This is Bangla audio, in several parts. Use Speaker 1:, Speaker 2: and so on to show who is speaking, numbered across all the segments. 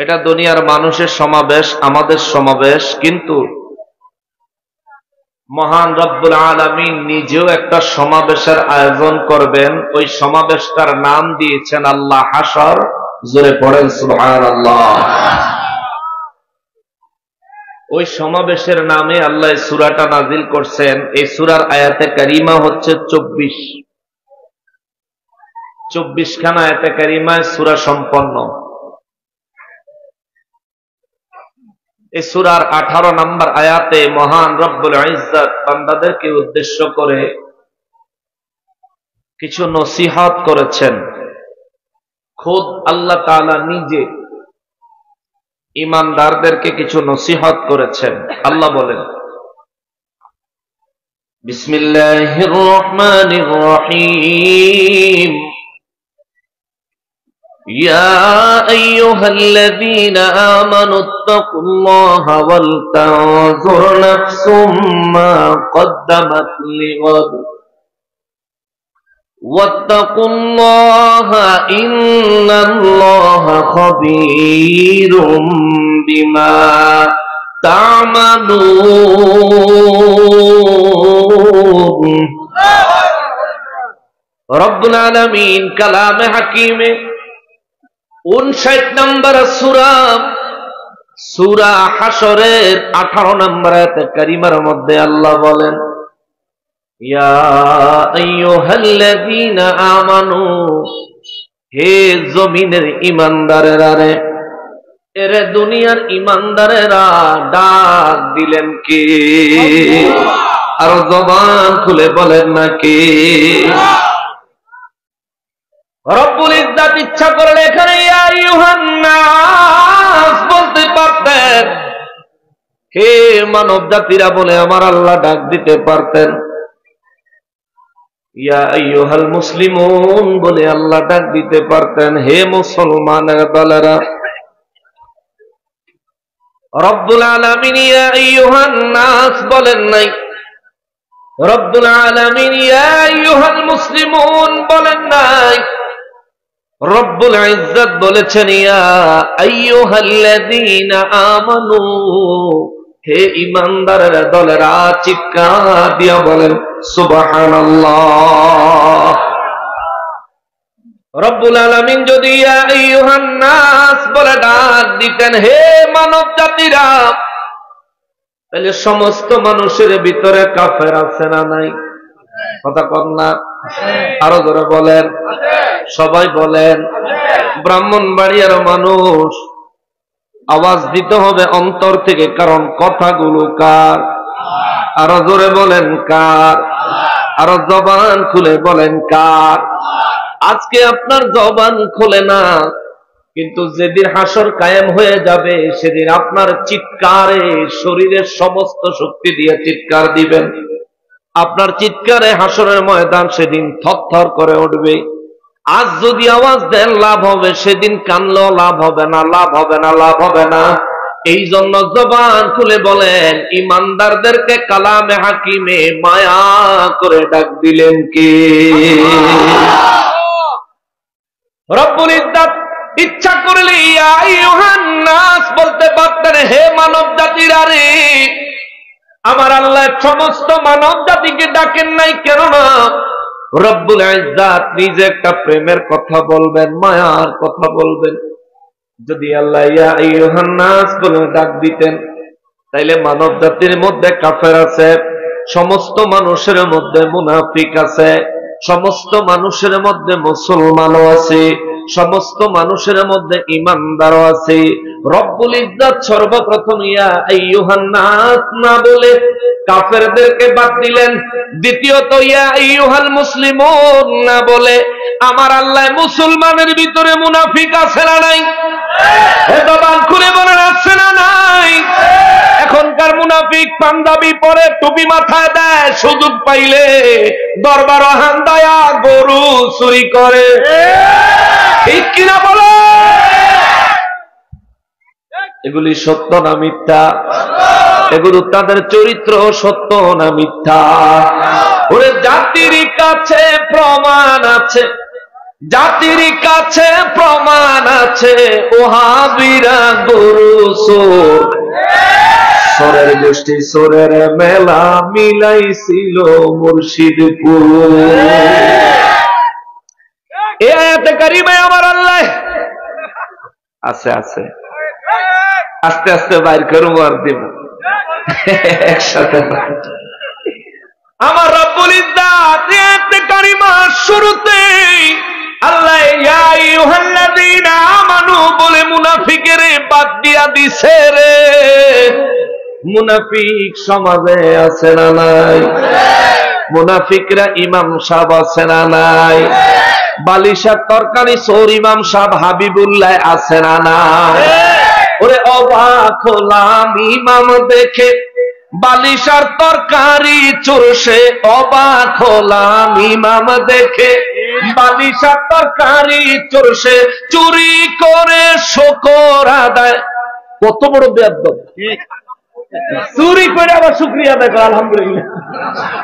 Speaker 1: এটা দুনিয়ার মানুষের সমাবেশ, আমাদের সমাবেশ, কিন্তু মহান রব্বুল আলামিন নিজেও একটা সমাবেশের আয়োজন করবেন। ওই সমাবেশটার নাম দিয়েছেন আল্লাহ হাসর। জোরে পড়েন সুবহানাল্লাহ। ওই সমাবেশের নামে আল্লাহ সূরাটা নাজিল করছেন। এই সূরার আয়াতে কারিমা হচ্ছে 24 খানা আয়াতে কারিমায় সূরা সম্পন্ন। এই সূরার 18 নম্বর আয়াতে মহান রব্বুল ইজ্জত বান্দাদেরকে উদ্দেশ্য করে কিছু নসিহত করেছেন। খুদ আল্লাহ তাআলা নিজে ঈমানদারদেরকে কিছু নসিহত করেছেন। আল্লাহ বলেন, বিসমিল্লাহির রহমানির রহিম, ইয়া আইয়ুহাল্লাযীনা আমানু তাকুল্লাহা ওয়াল তানজুর নাফসুম মা কদ্দামাত লিগাদ ওয়াত্তাকুল্লাহা ইন্নাল্লাহা খাবীরুম বিমা তা'মালুন। রব্বুল আলামিন কালামে হাকিমে 59 নম্বর সূরা হাশরের 18 নম্বর আয়াতে কারিমার মধ্যে আল্লাহ বলেন, ইয়া আইয়ুহাল্লাযীনা আমানু, হে জমিনের ঈমানদারেরা রে, এরে দুনিয়ার ঈমানদারেরা, ডাক দিলেন কে? আর জবান খুলে বলেন না কে? রব্বুল ইজ্জত ইচ্ছা করলে এখানে ইয়া আইয়ুহান নাস বলতে পারতেন, হে মানব জাতিরা বলে আমার আল্লাহ ডাক দিতে পারতেন। ইয়া আইয়ুহাল মুসলিমুন বলে আল্লাহ ডাক দিতে পারতেন, হে মুসলমানের দলেরা। রব্বুল আলামিন ইয়া আইয়ুহান নাস বলেন নাই, রব্বুল আলামিন ইয়া আইয়ুহাল মুসলিমুন বলেন নাই। রব্বুল ইজ্জত বলেছেন ইয়া আইয়ুহাল্লাযীনা আমানু, হে ঈমানদারের দলেরা। চিৎকার দিয়া বলেন সুবহানাল্লাহ। রব্বুল আলামিন যদি ইয়া আইয়ুহান নাস বলে ডাক দিতেন, হে মানব জাতিরা, তাহলে সমস্ত মানুষের ভিতরে কাফের আছে না নাই? কথা কন না, আরো জোরে বলেন, সবাই বলেন। ব্রাহ্মণবাড়িয়ার মানুষ আওয়াজ দিতে হবে অন্তর থেকে, কারণ কথাগুলো কার? আরো জোরে বলেন কার? আরো জবান খুলে বলেন কার? আজকে আপনার জবান খোলে না, কিন্তু যেদিন হাসর কায়েম হয়ে যাবে সেদিন আপনার চিৎকারে শরীরের সমস্ত শক্তি দিয়ে চিৎকার দিবেন। আপনার চিৎকারে হাসরের ময়দান সেদিন থরথর করে উঠবে। আজ যদি আওয়াজ দেন লাভ হবে, সেদিন কানলেও লাভ হবে না, লাভ হবে না, লাভ হবে না। এই জন্য জবান খুলে বলেন, ঈমানদারদেরকে কালামে হাকিমে মায়া করে ডাক দিলেন কে? রব্বুল ইজ্জত ইচ্ছা করলে ইয়া আইয়ুহান নাস বলতে পারতেন, হে মানব জাতিরা রে। আমার আল্লাহ সমস্ত মানব জাতিকে ডাকেন নাই, কেন না? রব্বুল ইজ্জত নিজে একটা প্রেমের কথা বলবেন, মায়ার কথা বলবেন। যদি আল্লাহ ইয়া আইয়ুহান নাস বলে ডাক দিতেন, তাইলে মানব জাতির মধ্যে কাফের আছে, সমস্ত মানুষের মধ্যে মুনাফিক আছে, সমস্ত মানুষের মধ্যে মুসলমানও আছে, সমস্ত মানুষের মধ্যে ঈমানদারও আছে। রব্বুল ইজ্জত সর্বপ্রথম ইয়া আইয়ুহান নাস না বলে কাফেরদেরকে বাদ দিলেন। দ্বিতীয়ত ইয়া আইয়ুহাল মুসলিমুন না বলে আমার আল্লাহ মুসলমানের ভিতরে মুনাফিক আছে না নাই? জবান খুলে বলেন আছে না নাই? এখনকার মুনাফিক পাঞ্জাবি পরে টুপি মাথায় দেয়, সুযোগ পাইলে দরবার হান্দায়া গরু চুরি করে। ঠিক কিনা বলো? এগুলি সত্য না মিথ্যা? এগুলো তাদের চরিত্র সত্য না মিথ্যা? ওরে জাতির কাছে প্রমাণ আছে, জাতির কাছে প্রমাণ আছে ওহাবিরা গরু চোর, সোরের গোষ্ঠী সোরের মেলা মিলাইছিল মুর্শিদপুর। এই আয়াতে কারিমায় আমার আল্লাহ আছে আছে আস্তে আস্তে বাইর করব আর দিব একসাথে। আমার রব্বুল ইজ্জাত আয়াতে কারিমা শুরুতেই আল্লাহ ইয়া আইয়ুহাল্লাযীনা আমানু বলে মুনাফিকের বাদ দিয়া দিছে রে। মুনাফিক সমাজে আছে না নাই? মুনাফিকরা ইমাম সাহেব আছে না নাই? বালিশার তরকারি চোর ইমাম সাহেব হাবিবুল্লাহ আছে না নাই? ওরে অবাক হলাম ইমাম দেখে বালিশার তরকারি চোরসে, অবাক হলাম ইমাম দেখে বালিশার তরকারি চোরসে, চুরি করে শকর আদায়। কত বড় বেয়াদব! চুরি করে আবার শুকরিয়া দেখো আলহামদুলিল্লাহ।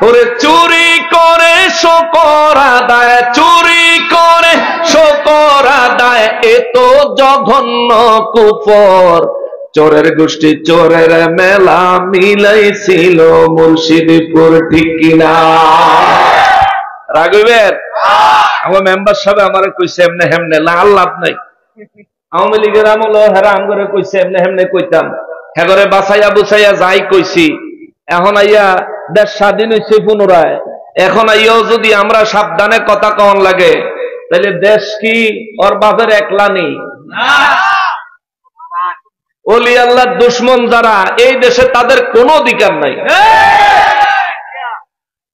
Speaker 1: ওরে চুরি করে শকর আদায়, চুরি করে শকর আদায়, এ তো জঘন্য কুফর। চোরের গোষ্ঠী চোরের মেলা মিলাইছিল মুর্শিদপুর, ঠিক কিনা? রাগবেন? আমার মেম্বার সাহেব আমার কইছে এমনে হেমনে, লাল লাভ নাই। আওয়ামী লীগের আমল হেরাম করে কইছে এমনে হেমনে কইতাম, হ্যাঁ করে বাছাইয়া বুছাইয়া যাই কইছি। এখন আইয়া দেশ স্বাধীন হয়েছে পুনরায়, এখন আইয়াও যদি আমরা সাবধানে কথা কন লাগে, তাহলে দেশ কি ওর বাপের একলা নেই? ওলি আল্লাহর দুশ্মন যারা এই দেশে, তাদের কোনো অধিকার নাই।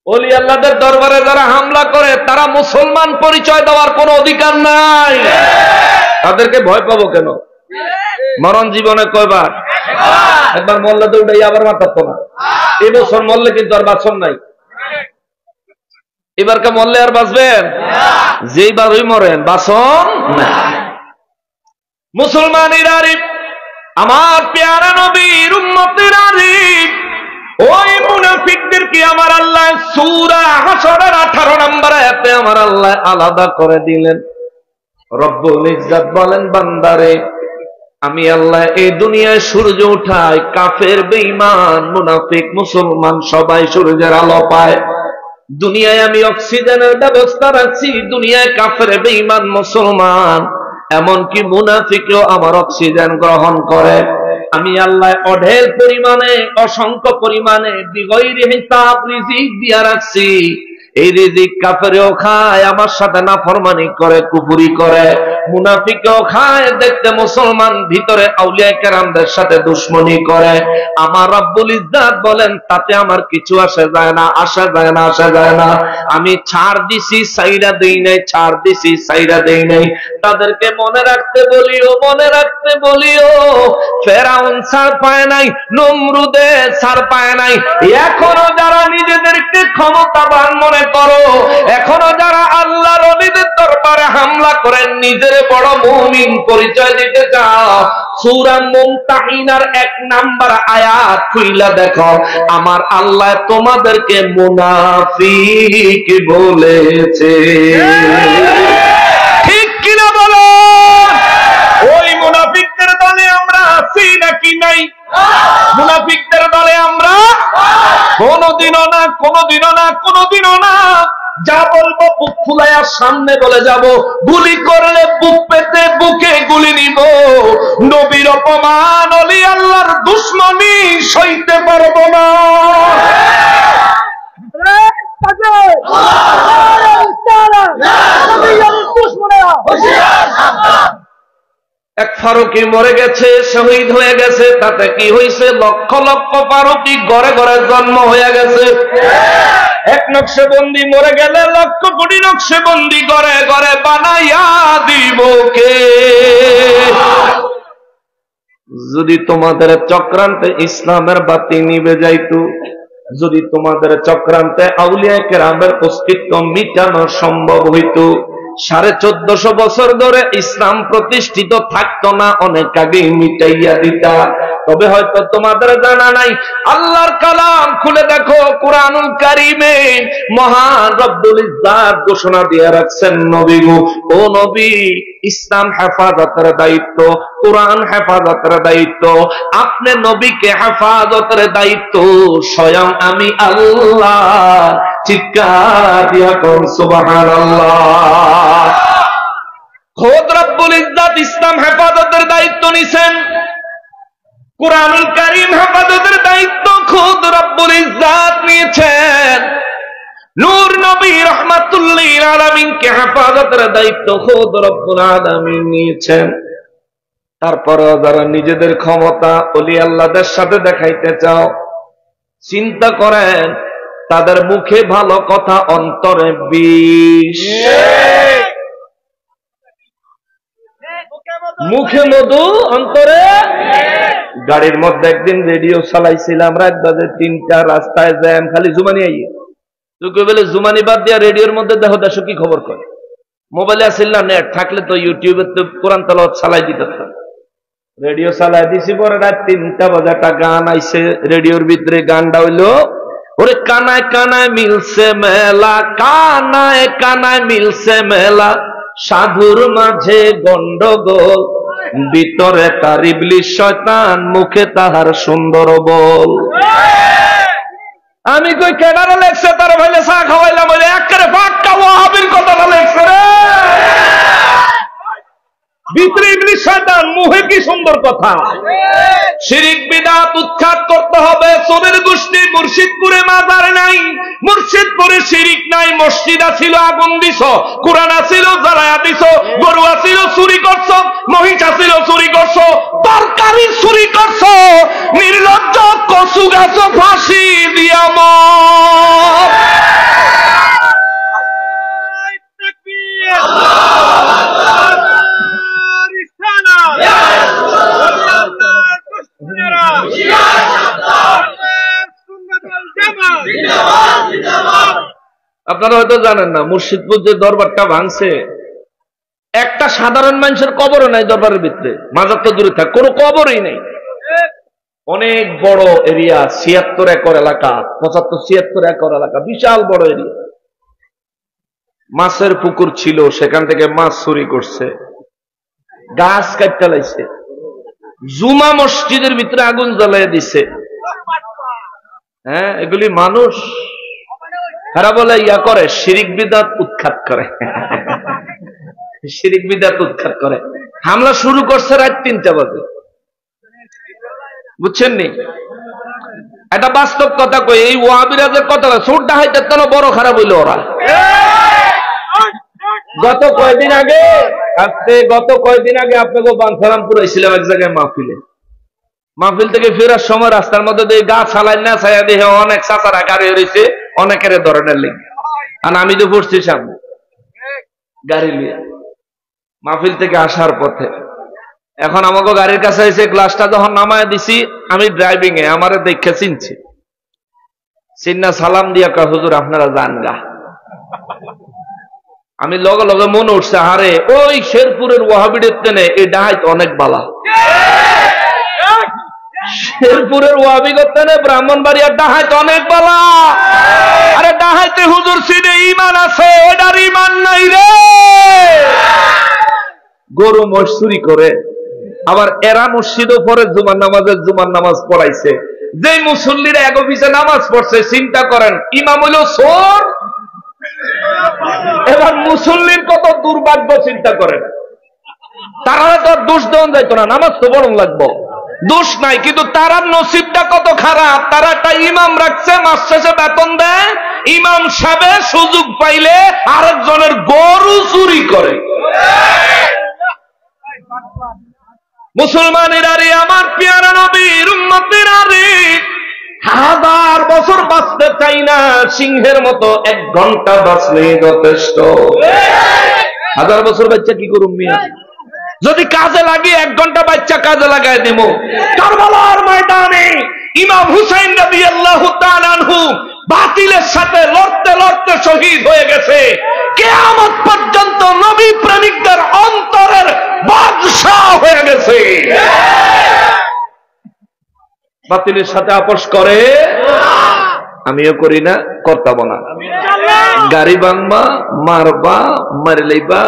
Speaker 1: ওলি আল্লাহদের দরবারে যারা হামলা করে, তারা মুসলমান পরিচয় দেওয়ার কোনো অধিকার নাই। তাদেরকে ভয় পাবো কেন? মরণ জীবনে কয়বার? একবার মরলে তো উঠে আবার মারতো না। এই বছর মরলে কিন্তু আর বাঁচন নাই। এবারকে মরলে আর বাঁচবেন? যেইবার ওই মরেন বাঁচন না। মুসলমানেরা আমার পেয়ারা নবীর উম্মতের আরিফ, ওই মুনাফিকদেরকে আমার আল্লাহ সূরা হাশরের 18 নম্বর আয়াতে আমার আল্লাহ আলাদা করে দিলেন। রব্বুল ইজ্জত বলেন, বান্দারে আমি আল্লাহ এই দুনিয়ায় সূর্য উঠাই, কাফের বেঈমান মুনাফিক মুসলমান সবাই সূর্যের আলো পায়। দুনিয়ায় আমি অক্সিজেনের ব্যবস্থা রাখছি, দুনিয়ায় কাফের বেঈমান মুসলমান এমনকি মুনাফিকও আমার অক্সিজেন গ্রহণ করে। আমি আল্লাহ অঢেল পরিমাণে, অসংখ্য পরিমাণে বিগৈরি হিসাব রিজিক দিয়া রাখছি। এই রিজিক কাফেরও খায়, আমার সাথে নাফরমানি করে, কুফরি করে। মুনাফিকও খায়, দেখতে মুসলমান, ভিতরে আউলিয়া কেরামদের সাথে দুশ্মনী করে। আমার রব্বুল ইজ্জত বলেন, তাতে আমার কিছু আসে যায় না, আসে যায় না, আসে যায় না। আমি ছাড় দিছি, সাইরা দেই নাই, ছাড় দিছি, সাইরা দেই নাই। তাদেরকে মনে রাখতে বলিও, মনে রাখতে বলিও, ফেরাউন ছাড় পায় নাই, নমরুদে ছাড় পায় নাই। এখনো যারা নিজেদেরকে ক্ষমতাবান মনে করো, এখনো যারা আল্লাহর ওলিদের দরবারে হামলা করে নিজের বড় মুমিন পরিচয় দিতে চাও, সূরা মুমতাহিনার 1 নাম্বার আয়াত খুইলা দেখো, আমার আল্লাহ তোমাদেরকে মুনাফিক বলেছে। ঠিক কিনা বলো? ওই মুনাফিকদের দলে আমরা আছি নাকি নাই? মুনাফিকদের দলে আমরা কোনদিনও না, কোনদিনও না, কোনদিনও না। যা বলবো বুক ফুলাইয়া সামনে বলে যাব, গুলি করলে বুক পেতে বুকে গুলি নিব। নবীর অপমান, ওলি আল্লাহর দুশ্মনী সইতে পারবো না। এক ফারুকি মরে গেছে, শহীদ হয়ে গেছে, তাতে কি হয়েছে? লক্ষ লক্ষ ফারুকি ঘরে ঘরে জন্ম হয়ে গেছে। এক নকশেবন্দি মরে গেলে লক্ষ কোটি নকশেবন্দি ঘরে ঘরে বানাইয়া দিব কে? যদি তোমাদের চক্রান্তে ইসলামের বাতি নিভে যাইতো, যদি তোমাদের চক্রান্তে আউলিয়া কেরামের অস্তিত্ব মিটানো সম্ভব হইতো, 1450 বছর ধরে ইসলাম প্রতিষ্ঠিত থাকতো না, অনেক আগেই মিটাইয়া দিতা। তবে হয়তো তোমাদের জানা নাই, আল্লাহর কালাম খুলে দেখো কুরআনুল কারীমে মহান রব্বুল ইজ্জাত ঘোষণা দিয়ে রাখছেন, নবী গো, ও নবী, ইসলাম হেফাজতের দায়িত্ব, কুরআন হেফাজতের দায়িত্ব, আপনি নবীকে হেফাজতের দায়িত্ব স্বয়ং আমি আল্লাহ। চিৎকার দিয়া কোন সুবহানাল্লাহ। খোদ রব্বুল ইজ্জাত ইসলাম হেফাজতের দায়িত্ব নিছেন, কুরআনুল কারীম হেফাজতের দায়িত্ব খোদ রব্বুল ইজ্জাত নিয়েছেন, নূর নবী রাহমাতুল লিল আলামিনকে হেফাজতের দায়িত্ব খোদ রব্বুল আলামিন নিয়েছেন। তারপরে যারা নিজেদের ক্ষমতা ওলি আল্লাহদের সাথে দেখাইতে চাও, চিন্তা করেন তাদের মুখে ভালো কথা, অন্তরে বিষ। মুখে মধু, অন্তরে। গাড়ির মধ্যে একদিন রেডিও চালাইছিলাম, রাত বাজে 3টা, রাস্তায় জ্যাম, খালি জুমানি আইয়ে। তুই বলে জুমানি বাদ দিয়া রেডিওর মধ্যে দেখো দেশো কি খবর করে। মোবাইলে আসিল না, নেট থাকলে তো ইউটিউবে তো কোরআন তেলাওয়াত চালাই দিতে। রেডিও চালাই দিছি, পরে রাত 3টা বাজে একটা গান আইছে রেডিওর ভিতরে। গানটা হইলো, ওরে কানায় কানায় মিলছে মেলা, কানায় কানায় মিলছে মেলা, সাধুর মাঝে গন্ডগোল, ভিতরে তার ইবলিশ শয়তান, মুখে তাহার সুন্দর বল। আমি কই কেডারে লেখছে, তার ভাইলে চা খাওয়াইলাম, ওই একেবারে পাক্কা ওয়াহাবির কথাটা লেখছে রে। ভিতরে ইবলিশ শয়তান, মুখে কি সুন্দর কথা। শিরিক বিদআত উৎখাত করতে হবে। চোরের গোষ্ঠী মুর্শিদপুরে মাজার নাই, মুর্শিদপুরে শিরিক নাই, মসজিদ আছিল আগুন দিছ, কোরআন আছিল জ্বালায়া দিছ, গরু আছিল চুরি করছ, মহিষ আছিল চুরি করছ, তরকারি চুরি করছ, নির্লজ্জ কচু গাছ ফাঁসি দিয়া মর। আপনারা হয়তো জানেন না, মুর্শিদপুর যে দরবারটা ভাঙছে, একটা সাধারণ মানুষের কবরও নাই দরবারের ভিতরে। মাজার তো দূরে থাক, কোনো কবরই নেই। অনেক বড় এরিয়া, ৭৬ একর এলাকা, ৭৫-৭৬ একর এলাকা, বিশাল বড় এরিয়া। মাছের পুকুর ছিল, সেখান থেকে মাছ চুরি করছে, গাছ কাটতে লাইছে, জুমা মসজিদের ভিতরে আগুন জ্বালাই দিছে। হ্যাঁ, এগুলি মানুষ এরা বলে ইয়া করে, শিরিক বিদআত উৎখাত করে, শিরিক বিদআত উৎখাত করে। হামলা শুরু করছে রাত 3টা বাজে, বুঝছেন নি? এটা বাস্তব কথা কই, এই ওয়াহাবিরা যে কথাটা সুর ডাহাইতে কেন বড় খারাপ হইল ওরা। গত কয়েকদিন আগে আপনাকে বানসারামপুর আইছিলাম এক জায়গায় মাহফিলে। মাহফিল থেকে ফেরার সময় রাস্তার মধ্যে দিয়ে গা ছালাই না ছায়া দিয়ে অনেক চাচারা গাড়ি রয়েছে, অনেকের ধরনের লেগে। আর আমি তো পড়ছি সামনে গাড়ি নিয়ে মাহফিল থেকে আসার পথে। এখন আমাকে গাড়ির কাছে এসে গ্লাসটা যখন নামায় দিছি, আমি ড্রাইভিং এ, আমারে দেখে চিনছি, চিন্না সালাম দিয়া কয়, হুজুর আপনারা যান গা। আমি লগে লগে মনে উঠছে, আরে ওই শেরপুরের ওয়াহাবিদের তেনে এই ডাহাইত অনেক বালা। শেরপুরের ওয়াহাবিদের তেনে ব্রাহ্মণবাড়িয়ার ডাহাইত অনেক বালা। আরে ডাহাইতে হুজুর সিনে ঈমান আছে, এটার ঈমান নাই রে। গরু মোষ চুরি করে, আবার এরা মসজিদও পরে জুমার নামাজ পড়াইছে। যে মুসল্লিরা এক অফিসে নামাজ পড়ছে, চিন্তা করেন, ইমাম হইল চোর। এবার মুসল্লির কত দুর্ভাগ্য চিন্তা করেন। তারা তো দোষ দেওয়া যাইতো না, নামাজ তো বরং লাগবো, দোষ নাই, কিন্তু তারা নসিবটা কত খারাপ। তারা একটা ইমাম রাখছে, মাস শেষে বেতন দেয়, ইমাম সাহেব সুযোগ পাইলে আরেকজনের গরু চুরি করে। মুসলমানের আরে, আমার পেয়ারা নবীর উম্মতের আরে, 1000 বছর বাঁচতে চাই না, সিংহের মতো 1 ঘন্টা বাঁচলে যথেষ্ট। 1000 বছর বাচ্চা কি করুম মিয়া? যদি কাজে লাগে 1 ঘন্টা বাচ্চা কাজে লাগায় দেব। কারবালার ময়দানে ইমাম হুসাইন রাদিয়াল্লাহু তাআলা আনহু বাতিলের সাথে লড়তে লড়তে শহীদ হয়ে গেছে। কিয়ামত পর্যন্ত নবী প্রেমিকদের অন্তরের বাদশা হয়ে গেছে। বাতিলের সাথে আপোষ করে? আমিও করি না, করতাম না। গাড়ি ভাঙবা, মারবা, মারি লইবা,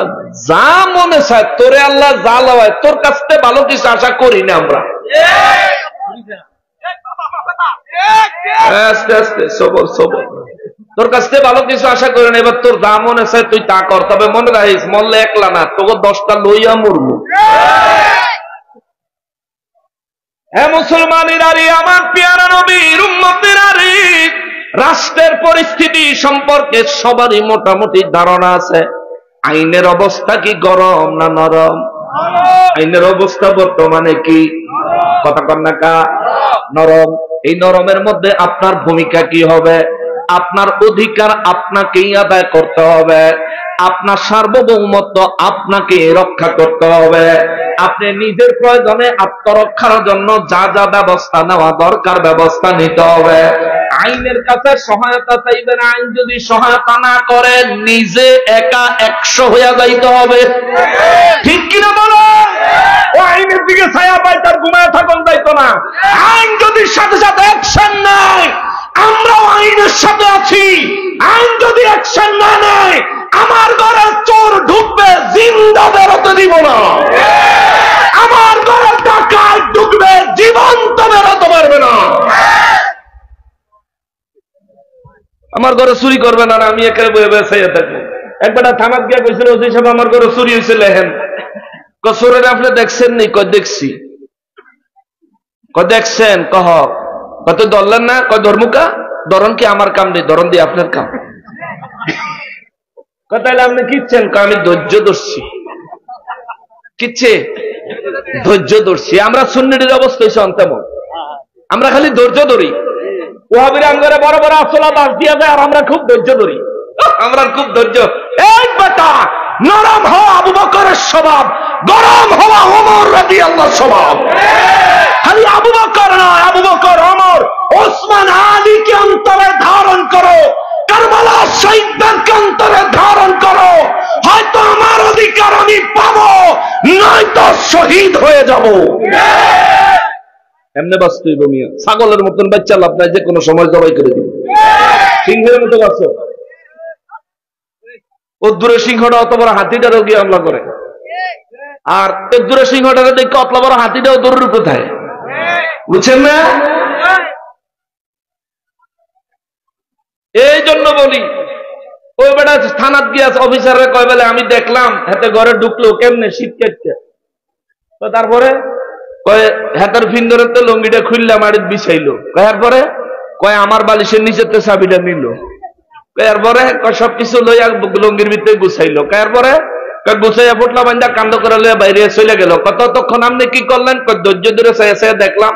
Speaker 1: যা মনে চায় তোরে আল্লাহ যা লাগায়, তোর কাছ থেকে ভালো কিছু আশা করি না আমরা। আস্তে আস্তে সবর সবর, তোর কাছ থেকে ভালো কিছু আশা করি না। এবার তোর যা মনে চায় তুই তা কর, তবে মনে রাখিস মরলে একলা না, তোকে 10টা লইয়া মরবো। হ্যাঁ মুসলমানেরা রে, আমার পেয়ারা নবীর উম্মতেরা রে, রাষ্ট্রের পরিস্থিতি সম্পর্কে সবারই মোটামুটি ধারণা আছে। আইনের অবস্থা কি গরম না নরম? আইনের অবস্থা বর্তমানে কি? কথা কন না কা? নরম। এই নরমের মধ্যে আপনার ভূমিকা কি হবে? আপনার অধিকার আপনাকেই আদায় করতে হবে, আপনার সার্বভৌমত্ব আপনাকে রক্ষা করতে হবে। আপনি নিজের প্রয়োজনে আত্মরক্ষার জন্য যা যা ব্যবস্থা নেওয়া দরকার ব্যবস্থা নিতে হবে। আইনের কাছে সহায়তা চাইবেন, আইন যদি সহায়তা না করে নিজে একা 100 হইয়া যাইতে হবে। ঠিক কিনা বলো? ও আইনের দিকে ছায়া পাই তার ঘুমায় থাকুন যাইতো না। আইন যদি সাথে সাথে অ্যাকশন নেয়, আমরাও আইনের সাথে আছি। আইন যদি অ্যাকশন না নেয়, আমার ঘরে চোর ঢুকবে, জিন্দা বেরোতে দিব না। আমার ঘরে ডাকাত ঢুকবে, জীবন্ত বেরোতে পারবে না। আমার ঘরে চুরি করবে না, আমি এখানে বয়ে বসে থাকবো। একবার থানাত গিয়ে কইছিল ওসি সাহেব আমার ঘরে চুরি হয়েছে, লেহেন চোরের আপনি দেখছেন নি? কয় দেখছি। কয় দেখছেন? কহ কত ধরলেন না? কয় ধর্মুকা ধরন কি আমার কাম নেই, ধরন দিয়ে আপনার কাম। তাহলে আপনি কিচ্ছেন? আমি ধৈর্য ধরছি। কিচ্ছে? ধৈর্য ধরছি। আমরা সুন্নিদের অবস্থা হয়েছে তেমন, আমরা খালি ধৈর্য ধরি। ওহাবিরা আমগরে বড় বড় আসলা বাস দিয়া যায়, আর আমরা খুব ধৈর্য ধরি। আমরা খুব ধৈর্য। এই বেটা, নরম হওয়া আবু বকরের স্বভাব, গরম হওয়া ওমর রাদিয়াল্লাহু স্বভাব। খালি আবু বকর নয়, আবু বকর, ওমর, ওসমান, আলীকে অন্তরে ধারণ করো, কারবালা শহীদদেরকে অন্তরে ধারণ করো। হয়তো আমার অধিকার আমি পাবো, নয়তো শহীদ হয়ে যাব। এমনি বাঁচতে হইব মিয়া, ছাগলের মতন বাচ্চা লাভ নাই, যে কোনো সময় জবাই করে দিব। সিংহের মতো বাঁচো। ও দূরে সিংহটা অত বড় হাতিটারও গিয়ে হামলা করে, আর দূরে সিংহটাকে দেখে অত বড় হাতিটাও দৌড়ের কোথায়, বুঝছেন না? এই জন্য বলি, ওই বেটা থানাত গিয়ে অফিসাররা কয় বলে আমি দেখলাম হাতে ঘরে ঢুকলো কেমনে শীত কেটে। তো তারপরে কয় হাতের ফিঙ্গরের তো লঙ্গিটা খুললাম মাটির বিছাইলো। কয়ার পরে কয় আমার বালিশের নিচের তো চাবিটা নিল। কয়ার পরে কয় সবকিছু লইয়া লঙ্গির ভিতরে গুছাইলো। কয়ার পরে কয় গুছাইয়া ফুটলা বান্ধা কান্দ করে লইয়া বাইরে চলে গেল। ততক্ষণ আপনি কি করলেন? কয় ধৈর্য ধরে চেয়ে দেখলাম।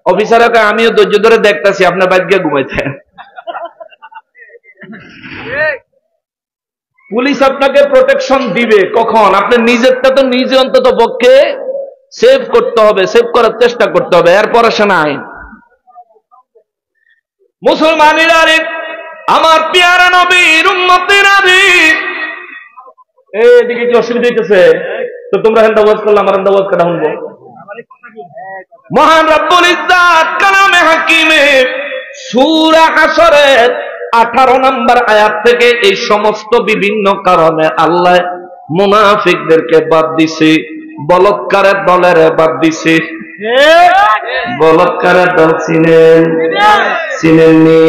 Speaker 1: অফিসারে কয় আমিও ধৈর্য ধরে দেখতেছি, আপনার বাইরে গিয়ে ঘুমাইতে। পুলিশ আপনাকে প্রোটেকশন দিবে কখন? আপনি নিজেরটা তো নিজে অন্তত পক্ষে সেভ করতে হবে, সেভ করার চেষ্টা করতে হবে, এরপরে সে নাই। মুসলমানেরা রে, আমার পেয়ারা নবীর উম্মতেরা রে, এদিকে কি অসুবিধা হইতেছে? তো তোমরা হেন্দা ওয়াজ করলাম, আমার হেন্দা ওয়াজ কাটা শুনবো। মহান রব্বুল ইজ্জাত কালামে হাকিমে সূরা হাশরের 18 নম্বর আয়াত থেকে এই সমস্ত বিভিন্ন কারণে আল্লাহ মুনাফিকদেরকে বাদ দিছে, বলৎকারের দলের বাদ দিছে। বলৎকারের দল চিনেন? চিনেননি?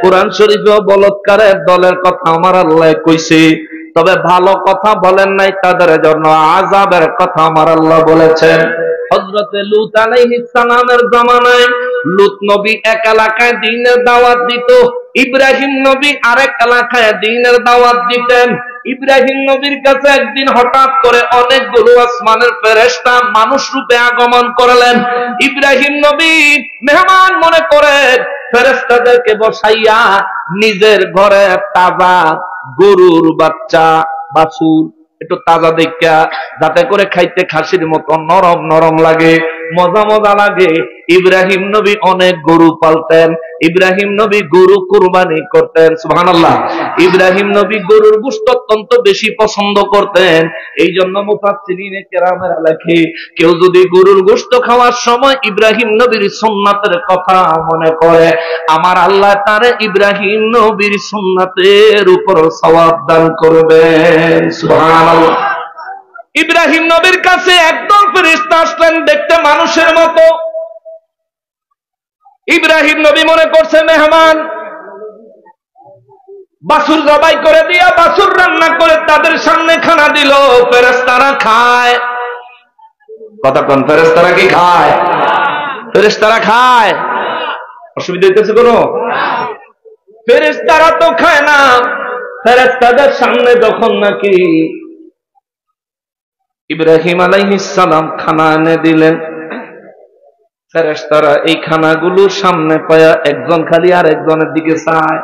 Speaker 1: কোরআন শরীফেও বলৎকারের দলের কথা আমার আল্লাহ কইছে, তবে ভালো কথা বলেন নাই, তাদের জন্য আযাবের কথা আমার আল্লাহ বলেছেন। হযরতে লূত আলাইহিস সালামের জামানায় লূত নবী এক এলাকায় দ্বীনের দাওয়াত দিত, ইব্রাহিম নবী আরেক এলাকায় দ্বীনের দাওয়াত দিতেন। ইব্রাহিম নবীর কাছে একদিন হঠাৎ করে অনেকগুলো আসমানের ফেরেশতা মানুষ রূপে আগমন করলেন। ইব্রাহিম নবী মেহমান মনে করে ফেরেশতাদেরকে বসাইয়া নিজের ঘরে তাজা গরুর বাচ্চা, বাছুর একটু তাজা দেখা, যাতে করে খাইতে খাসির মতো নরম নরম লাগে, মজা মজা লাগে। ইব্রাহিম নবী অনেক গরু পালতেন, ইব্রাহিম নবী গরু কুরবানি করতেন, সুবহানাল্লাহ। ইব্রাহিম নবী গরুর গোশত অত্যন্ত বেশি পছন্দ করতেন। এই জন্য মুফাসসিরিনে কেরামেরা লেখে, কেউ যদি গরুর গোশত খাওয়ার সময় ইব্রাহিম নবীর সুন্নাতের কথা মনে করে, আমার আল্লাহ তারে ইব্রাহিম নবীর সুন্নাতের উপর সওয়াব দান করবেন, সুবহানাল্লাহ। ইব্রাহিম নবীর কাছে একদল ফেরেশতা আসলেন, দেখতে মানুষের মতো। ইব্রাহিম নবী মনে করছে মেহমান, বাছুর জবাই করে দিয়া বাছুর রান্না করে তাদের সামনে খানা দিল, ফেরেশতারা খায়। কথা কোন, ফেরেশতারা কি খায়? ফেরেশতারা খায়, অসুবিধা হইতেছে কোনো? ফেরেশতারা তো খায় না। ফেরেশতাদের সামনে যখন নাকি ইব্রাহিম আলাইহিস সালাম খানা এনে দিলেন, ফেরেশতারা এই খানাগুলো সামনে পায়া একজন খালি আর একজনের দিকে চায়।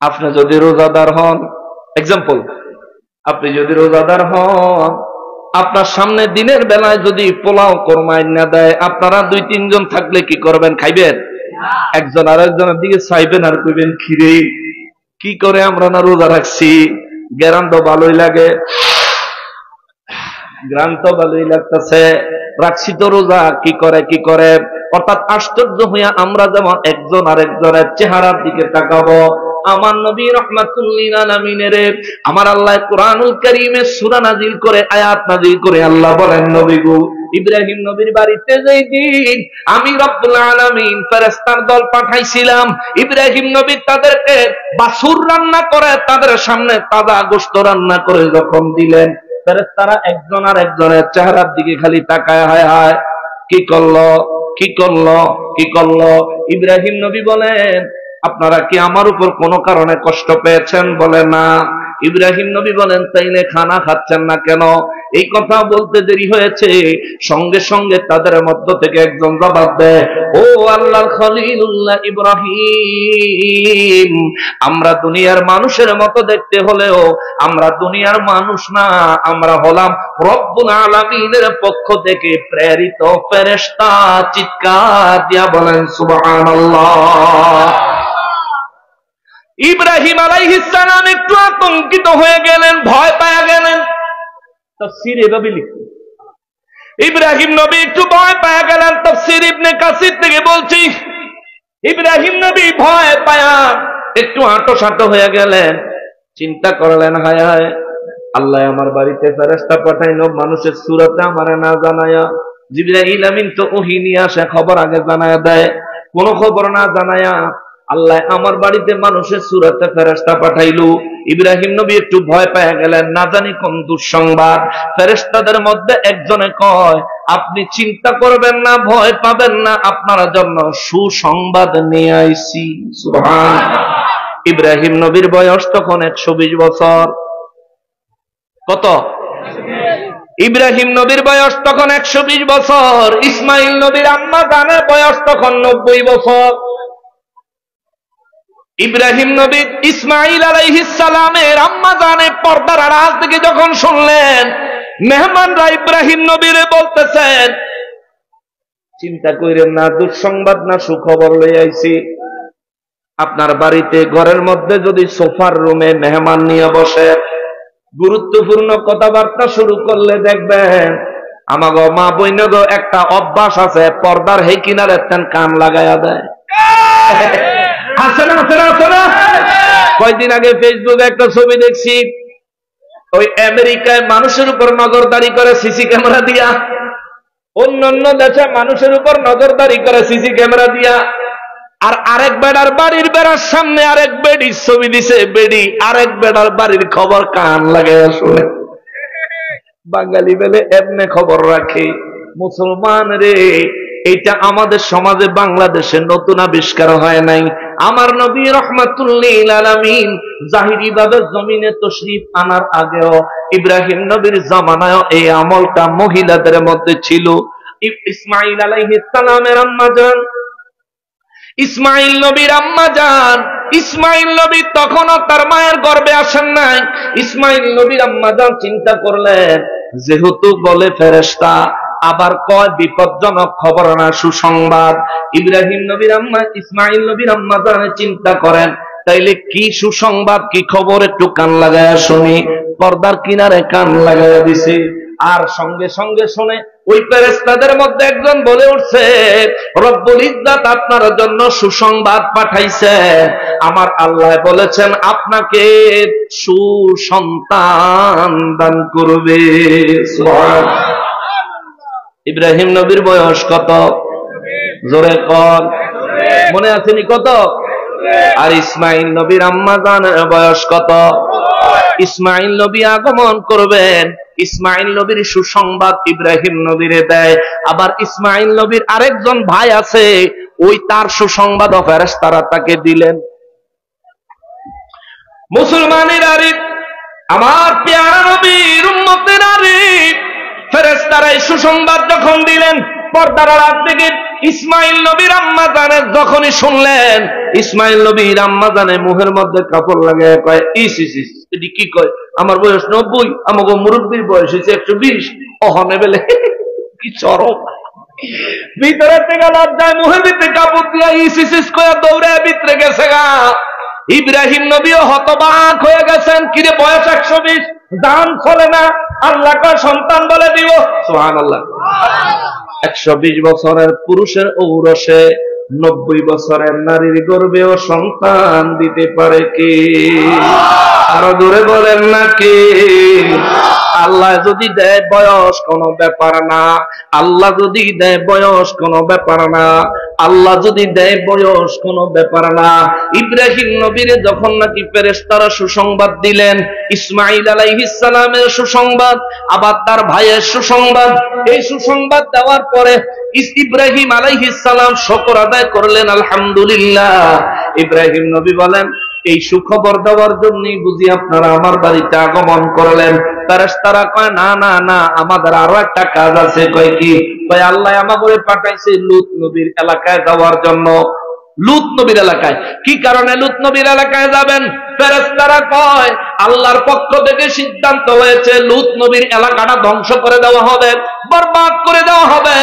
Speaker 1: আপনি যদি রোজাদার হন, এক্সাম্পল, আপনি যদি রোজাদার হন, আপনার সামনে দিনের বেলায় যদি পোলাও কোরমা না দেয়, আপনারা 2-3 জন থাকলে কি করবেন? খাইবেন? একজন আর একজনের দিকে চাইবেন আর কইবেন, খিরে কি করে আমরা না রোজা রাখছি, গ্রাম তো ভালোই লাগে, গ্রাম তো ভালোই লাগতেছে, রাখছি তো রোজা, কি করে। অর্থাৎ আশ্চর্য হইয়া আমরা যেমন একজন আর একজনের চেহারার দিকে তাকাবো। আমার নবী রাহমাতুল লিল আলামিনের আমার আল্লাহ কুরআনুল কারীমে সূরা নাজিল করে, আয়াত নাজিল করে আল্লাহ বলেন, নবী গো, ইব্রাহিম নবীর বাড়িতে যেই দিন আমি রব্বুল আলামিন ফেরেশতার দল পাঠাইছিলাম, ইব্রাহিম নবী তাদেরকে বাছুর রান্না করে তাদের সামনে তাজা গোশত রান্না করে যখন দিলেন, ফেরেশতারা একজন আর একজনের চেহারার দিকে খালি তাকায়, হায় হায় কি করলো। ইব্রাহিম নবী বলেন, আপনারা কি আমার উপর কোনো কারণে কষ্ট পেয়েছেন? বলে না। ইব্রাহিম নবী বলেন, তাইলে খানা খাচ্ছেন না কেন? এই কথা বলতে দেরি হয়েছে, সঙ্গে সঙ্গে তাদের মধ্য থেকে একজন জবাব দেয়, ও আল্লাহর খলিলুল্লাহ ইব্রাহিম, আমরা দুনিয়ার মানুষের মতো দেখতে হলেও আমরা দুনিয়ার মানুষ না, আমরা হলাম রব্বুল আলামিনের পক্ষ থেকে প্রেরিত ফেরেশতা। চিৎকার দিয়া বলেন সুবহানাল্লাহ। ইব্রাহিম আলাইহিস সালাম একটু আতঙ্কিত হয়ে গেলেন, ভয় পেয়ে গেলেন। তাফসীর এভাবে লিখে, ইব্রাহিম নবী একটু ভয় পেয়ে গেলেন। তাফসীর ইবনে কাসির থেকে বলছি, ইব্রাহিম নবী ভয় পায়া একটু আঁটো হয়ে গেলেন। চিন্তা করলেন, হায় হায়, আল্লাহ আমার বাড়িতে ফেরেশতা পাঠাইলো মানুষের সূরতে আমারে না জানায়া। জিবরাইল আমিন তো ওহী নিয়ে আসে, খবর আগে জানায়া দেয়। কোন খবর না জানায়া আল্লাহ আমার বাড়িতে মানুষের সূরতে ফেরেশতা পাঠাইলো। ইব্রাহিম নবী একটু ভয় পেয়ে গেলেন, না জানি কোন দুঃসংবাদ। ফেরেশতাদের মধ্যে একজনে কয়, আপনি চিন্তা করবেন না, ভয় পাবেন না, আপনার জন্য সুসংবাদ নিয়ে আইছি। সুবহানাল্লাহ। ইব্রাহিম নবীর বয়স তখন 120 বছর। কত? ইব্রাহিম নবীর বয়স তখন 120 বছর। ইসমাইল নবীর আম্মা জানের বয়স তখন 90 বছর। ইব্রাহিম নবী ইসমাইল আলাইহিস সালামের আম্মা জানে পর্দার আড়াল থেকে যখন শুনলেন, মেহমানরা ইব্রাহিম নবীরে বলতেছেন, চিন্তা কইরেন না, দুঃসংবাদ না সুখবর লই আইছি। আপনার বাড়িতে ঘরের মধ্যে যদি সোফার রুমে মেহমান নিয়ে বসে গুরুত্বপূর্ণ কথাবার্তা শুরু করলে দেখবেন আমাগো মা বইনগো একটা অভ্যাস আছে, পর্দার হেই কিনারে কান লাগাইয়া দেয়। আছে না? কয়েকদিন আগে ফেসবুকে একটা ছবি দেখছি, ওই আমেরিকায় মানুষের উপর নজরদারি করে সিসি ক্যামেরা দিয়া, অন্যান্য দেশে মানুষের উপর নজরদারি করে সিসি ক্যামেরা দিয়া। আর আরেক বেড়ার বাড়ির বেড়ার সামনে আরেক বেডির ছবি দিছে, বেডি আরেক বেড়ার বাড়ির খবর কান লাগাইয়া শুনে। বাঙালি বেলে এমনি খবর রাখে। মুসলমান রে, এটা আমাদের সমাজে বাংলাদেশে নতুন আবিষ্কার হয় নাই। আমার নবী রাহমাতুল লিল আলামিন জাহিরি ভাবে জমিনে তশরিফ আনার আগেও ইব্রাহিম নবীর জামানায় এই আমলটা মহিলাদের মধ্যে ছিল। ইসমাইল আলাইহিস সালামের আম্মা জান, ইসমাইল নবীর আম্মা জান, ইসমাইল নবী তখনও তার মায়ের গর্ভে আসেন নাই। ইসমাইল নবীর আম্মা জান চিন্তা করলেন, যেহেতু বলে ফেরেশতা আবার কয় বিপজ্জনক খবর না সুসংবাদ। ইব্রাহিম নবীর আম্মা ইসমাইল নবীর আম্মা জানে চিন্তা করেন তাইলে কি সুসংবাদ কি খবর একটু কান লাগায় শুনি। পর্দার কিনারে কান লাগায় দিছে আর সঙ্গে সঙ্গে শুনে ওই ফেরেশতাদের মধ্যে একজন বলে উঠছে রব্বুল ইজ্জত আপনার জন্য সুসংবাদ পাঠাইছে। আমার আল্লাহ বলেছেন আপনাকে সুসন্তান দান করবে। ইব্রাহিম নবীর বয়স কত? জোরে কর, মনে আছেনি কত? আর ইসমাইল নবীর আম্মা জানের বয়স কত? ইসমাইল নবী আগমন করবেন, ইসমাইল নবীর সুসংবাদ ইব্রাহিম নবীরে দেয়। আবার ইসমাইল নবীর আরেকজন ভাই আছে, ওই তার সুসংবাদ ফেরেশতারা তাকে দিলেন। মুসলমানের আরিফ, আমার পেয়ারা নবীর উম্মতের আরিফ, ফেরেশতারা এই সুসংবাদ যখন দিলেন, পর্দার আড়াল থেকে ইসমাইল নবীর আম্মা জানে যখনই শুনলেন, ইসমাইল নবীর আম্মা জানে মুখের মধ্যে কাপড় লাগায় কয় ইস ইস ইস, এটি কি কয়? আমার বয়স 90, আমাকে মুরব্বীর বয়স হয়েছে 120। অহনে বেলে কি চরম। ভিতরে থেকে লজ্জায় মুখের ভিতরে কাপড় দিয়া ইস ইস ইস কয়ে দৌড়ে ভিতরে গেছে গা। ইব্রাহিম নবীও হতবাক হয়ে গেছেন, কিরে বয়স 120, দান চলে না, আল্লাহ কয় সন্তান বলে দিব। সুবহানাল্লাহ। 120 বছরের পুরুষের ঔরসে 90 বছরের নারীর গর্ভেও সন্তান দিতে পারে কে? আরো দূরে বলেন না কে? আল্লাহ যদি দেয় বয়স কোনো ব্যাপার না, আল্লাহ যদি দেয় বয়স কোনো ব্যাপার না, আল্লাহ যদি দেয় বয়স কোনো ব্যাপার না। ইব্রাহিম নবীর যখন নাকি ফেরেশতারা সুসংবাদ দিলেন, ইসমাইল আলাইহিস সালামের সুসংবাদ, আবার তার ভাইয়ের সুসংবাদ, এই সুসংবাদ দেওয়ার পরে ইব্রাহিম আলাইহিস সালাম শুকর আদায় করলেন, আলহামদুলিল্লাহ। ইব্রাহিম নবী বলেন এই সুখবর দেওয়ার জন্যই বুঝি আপনারা আমার বাড়িতে আগমন করলেন। ফেরেশতারা কয় না না না, আমাদের আরো একটা কাজ আছে। কয় কি? কয় আল্লাহ আমাকে পাঠাইছে লূত নবীর এলাকায় যাওয়ার জন্য। লূত নবীর এলাকায়। কি কারণে লূত নবীর এলাকায় যাবেন? ফেরেশতারা কয় আল্লাহর পক্ষ থেকে সিদ্ধান্ত হয়েছে লূত নবীর এলাকাটা ধ্বংস করে দেওয়া হবে, বরবাদ করে দেওয়া হবে।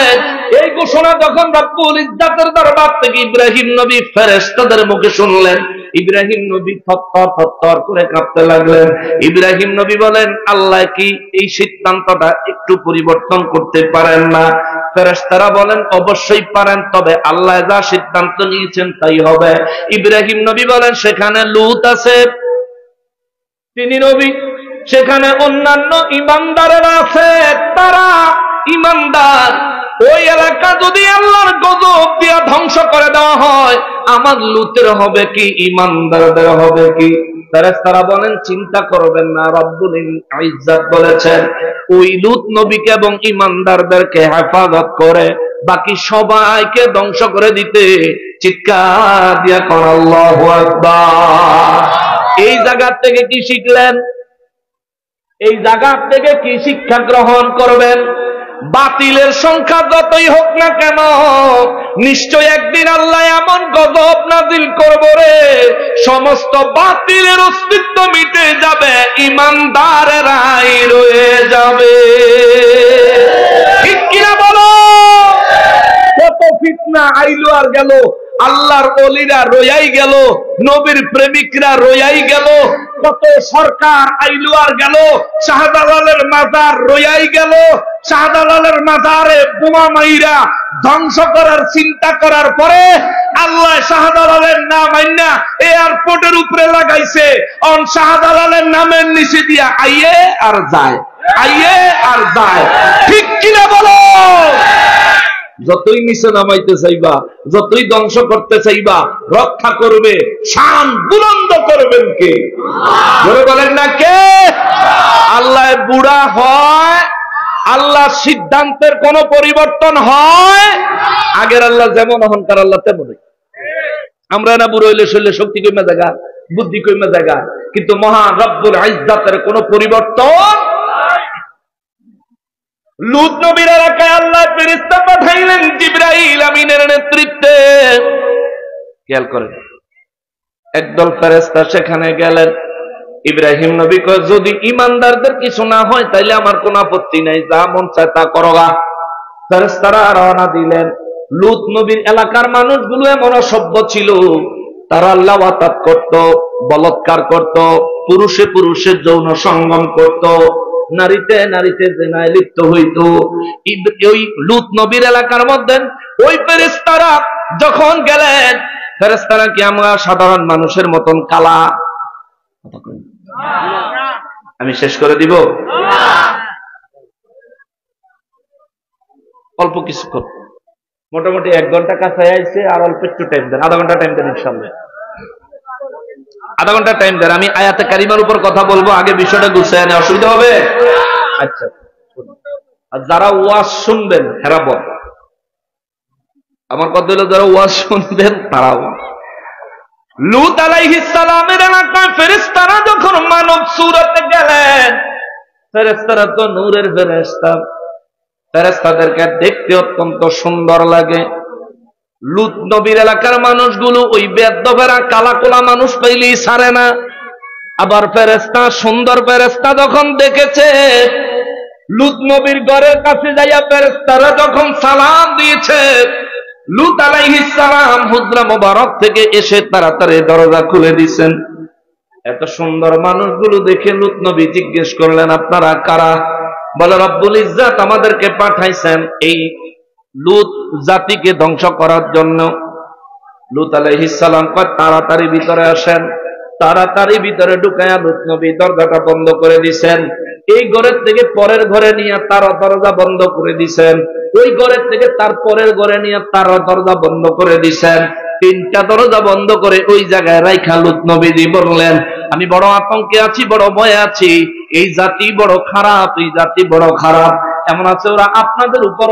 Speaker 1: এই ঘোষণা যখন রব্বুল ইজ্জতের দরবার থেকে ইব্রাহিম নবী ফেরেশতাদের মুখে শুনলেন, ইব্রাহিম নবী থরথর থরথর করে কাঁপতে লাগলেন। ইব্রাহিম নবী বলেন আল্লাহ কি এই সিদ্ধান্তটা একটু পরিবর্তন করতে পারেন না? ফেরেশতারা বলেন অবশ্যই পারেন, তবে আল্লাহ যা সিদ্ধান্ত নিয়েছেন তাই হবে। ইব্রাহিম নবী বলেন সেখানে লূত আছে, তিনি নবী, সেখানে অন্যান্য ইমানদারেরা আছে, তারা ইমানদার। ওই এলাকা যদি আল্লাহর গজব দিয়া ধ্বংস করে দেওয়া হয়, আমার লূতের হবে কি, ইমানদারদের হবে কি? ফেরেশতারা বলেন চিন্তা করবেন না, রব্বুল ইজ্জত বলেছেন ওই লূত নবীকে এবং ইমানদারদেরকে হেফাজত করে বাকি সবাইকে ধ্বংস করে দিতে। চিৎকার দিয়া কর আল্লাহু আকবার। এই জায়গা থেকে কি শিখলেন? এই জায়গা থেকে কি শিক্ষা গ্রহণ করবেন? বাতিলের সংখ্যা যতই হোক না কেন, নিশ্চয় একদিন আল্লাহ এমন গজব নাজিল করব রে, সমস্ত বাতিলের অস্তিত্ব মিটে যাবে, ইমানদারেরাই রয়ে যাবে। ঠিক কিনা বলো? কত ফিতনা আইলো আর গেল, আল্লাহর ওলিরা রয়াই গেল, নবীর প্রেমিকরা রয়াই গেল, কত সরকার আইলো আর গেল, শাহজালালের মাজার রয়াই গেল, শাহজালালের মাজারে বোমা মাইরা ধ্বংস করার চিন্তা করার পরে আল্লাহ শাহজালালের নাম আইনা এয়ারপোর্টের উপরে লাগাইছে, অন শাহজালালের নামের নিচে দিয়া আইয়ে আর যায়, আইয়ে আর যায়। ঠিক কিনা বলো? যতই নিচে নামাইতে চাইবা, যতই ধ্বংস করতে চাইবা, রক্ষা করবে, শান বুলন্দ করবেন কে? জোরে বলেন না কে? আল্লাহ বুড়া হয়, আল্লাহ সিদ্ধান্তের কোন পরিবর্তন হয়? আগের আল্লাহ যেমন, অহংকার আল্লাহ তেমনই। আমরা না বুড়ো হইলে শরীরে শক্তি কমে জায়গা, বুদ্ধি কমে জায়গা, কিন্তু মহান রব্বুল ইজ্জতের কোন পরিবর্তন। লূত নবীর এলাকায় আল্লাহ ফেরেশতা পাঠাইলেন জিবরাইল আমিনের নেতৃত্বে। খেয়াল করেন, একদল ফেরেশতা সেখানে গেলেন। ইব্রাহিম নবী কয় যদি ইমানদারদের কিছু না হয় তাইলে আমার কোনো আপত্তি নাই, যা মন চায় তা করোগা। ফেরেশতারা রওনা দিলেন। লূত নবীর এলাকার মানুষগুলো এমন অসভ্য ছিল, তারা লাওয়াতাত করত, বলাৎকার করত, পুরুষে পুরুষে যৌন সঙ্গম করত, নারীতে নারীতে জিনায় লিপ্ত হইত। ওই লূত নবীর এলাকার মধ্যে ওই ফেরেশতারা যখন গেলেন, ফেরেশতারা কি আমরা সাধারণ মানুষের মতন কালা? আমি শেষ করে দিব, অল্প কিছুক্ষণ, মোটামুটি 1 ঘন্টা কাছে আইছে, আর অল্প একটু টাইম দেন, আধা ঘন্টা টাইম দেন ইনশাআল্লাহ, আধা ঘন্টা টাইম দেন। আমি আয়াতে কারিমার উপর কথা বলবো, আগে বিষয়টা গুছিয়ে আনে, অসুবিধা হবে? আচ্ছা, আর যারা ওয়াজ শুনবেন হেরা বল, আমার কথা হলো যারা ওয়াজ শুনবেন তারাও। লূত আলাইহিস সালামের এলাকায় ফেরেশতারা যখন মানব সুরতে গেলেন, ফেরেশতারা তো নূরের ফেরেশতা, ফেরেশতাদেরকে দেখতে অত্যন্ত সুন্দর লাগে। লূত নবীর এলাকার মানুষগুলো ওই বেদবেরা কালা কোলা মানুষ পাইলেই ছাড়ে না। আবার ফেরেশতা, সুন্দর ফেরেশতা যখন দেখেছে, লূত নবীর ঘরের কাছে যাইয়া ফেরেশতারা যখন সালাম দিয়েছে, লূত আলাইহিস সালাম হুজরা মোবারক থেকে এসে তাড়াতাড়ি দরজা খুলে দিয়েছেন। এত সুন্দর মানুষগুলো দেখে লূত নবী জিজ্ঞেস করলেন, আপনারা কারা? বলে, রব্বুল ইজ্জাত আমাদেরকে পাঠাইছেন এই লূত জাতিকে ধ্বংস করার জন্য। লূত আলাইহিস সালাম কয়, তাড়াতাড়ি ভিতরে আসেন। তাড়াতাড়ি ভিতরে ঢুকায়া লূত নবী দরজাটা বন্ধ করে দিয়েছেন। এই ঘরের থেকে পরের ঘরে নিয়ে তার দরজা বন্ধ করে দিয়েছেন, ওই ঘরের থেকে তার পরের ঘরে নিয়ে তার দরজা বন্ধ করে দিয়েছেন। 3টা দরজা বন্ধ করে ওই জায়গায় রাইখা লূত নবীজি বললেন, আমি বড় আতঙ্কে আছি, বড় ভয়ে আছি, এই জাতি বড় খারাপ, এই জাতি বড় খারাপ। এমন আছে ওরা আপনাদের উপর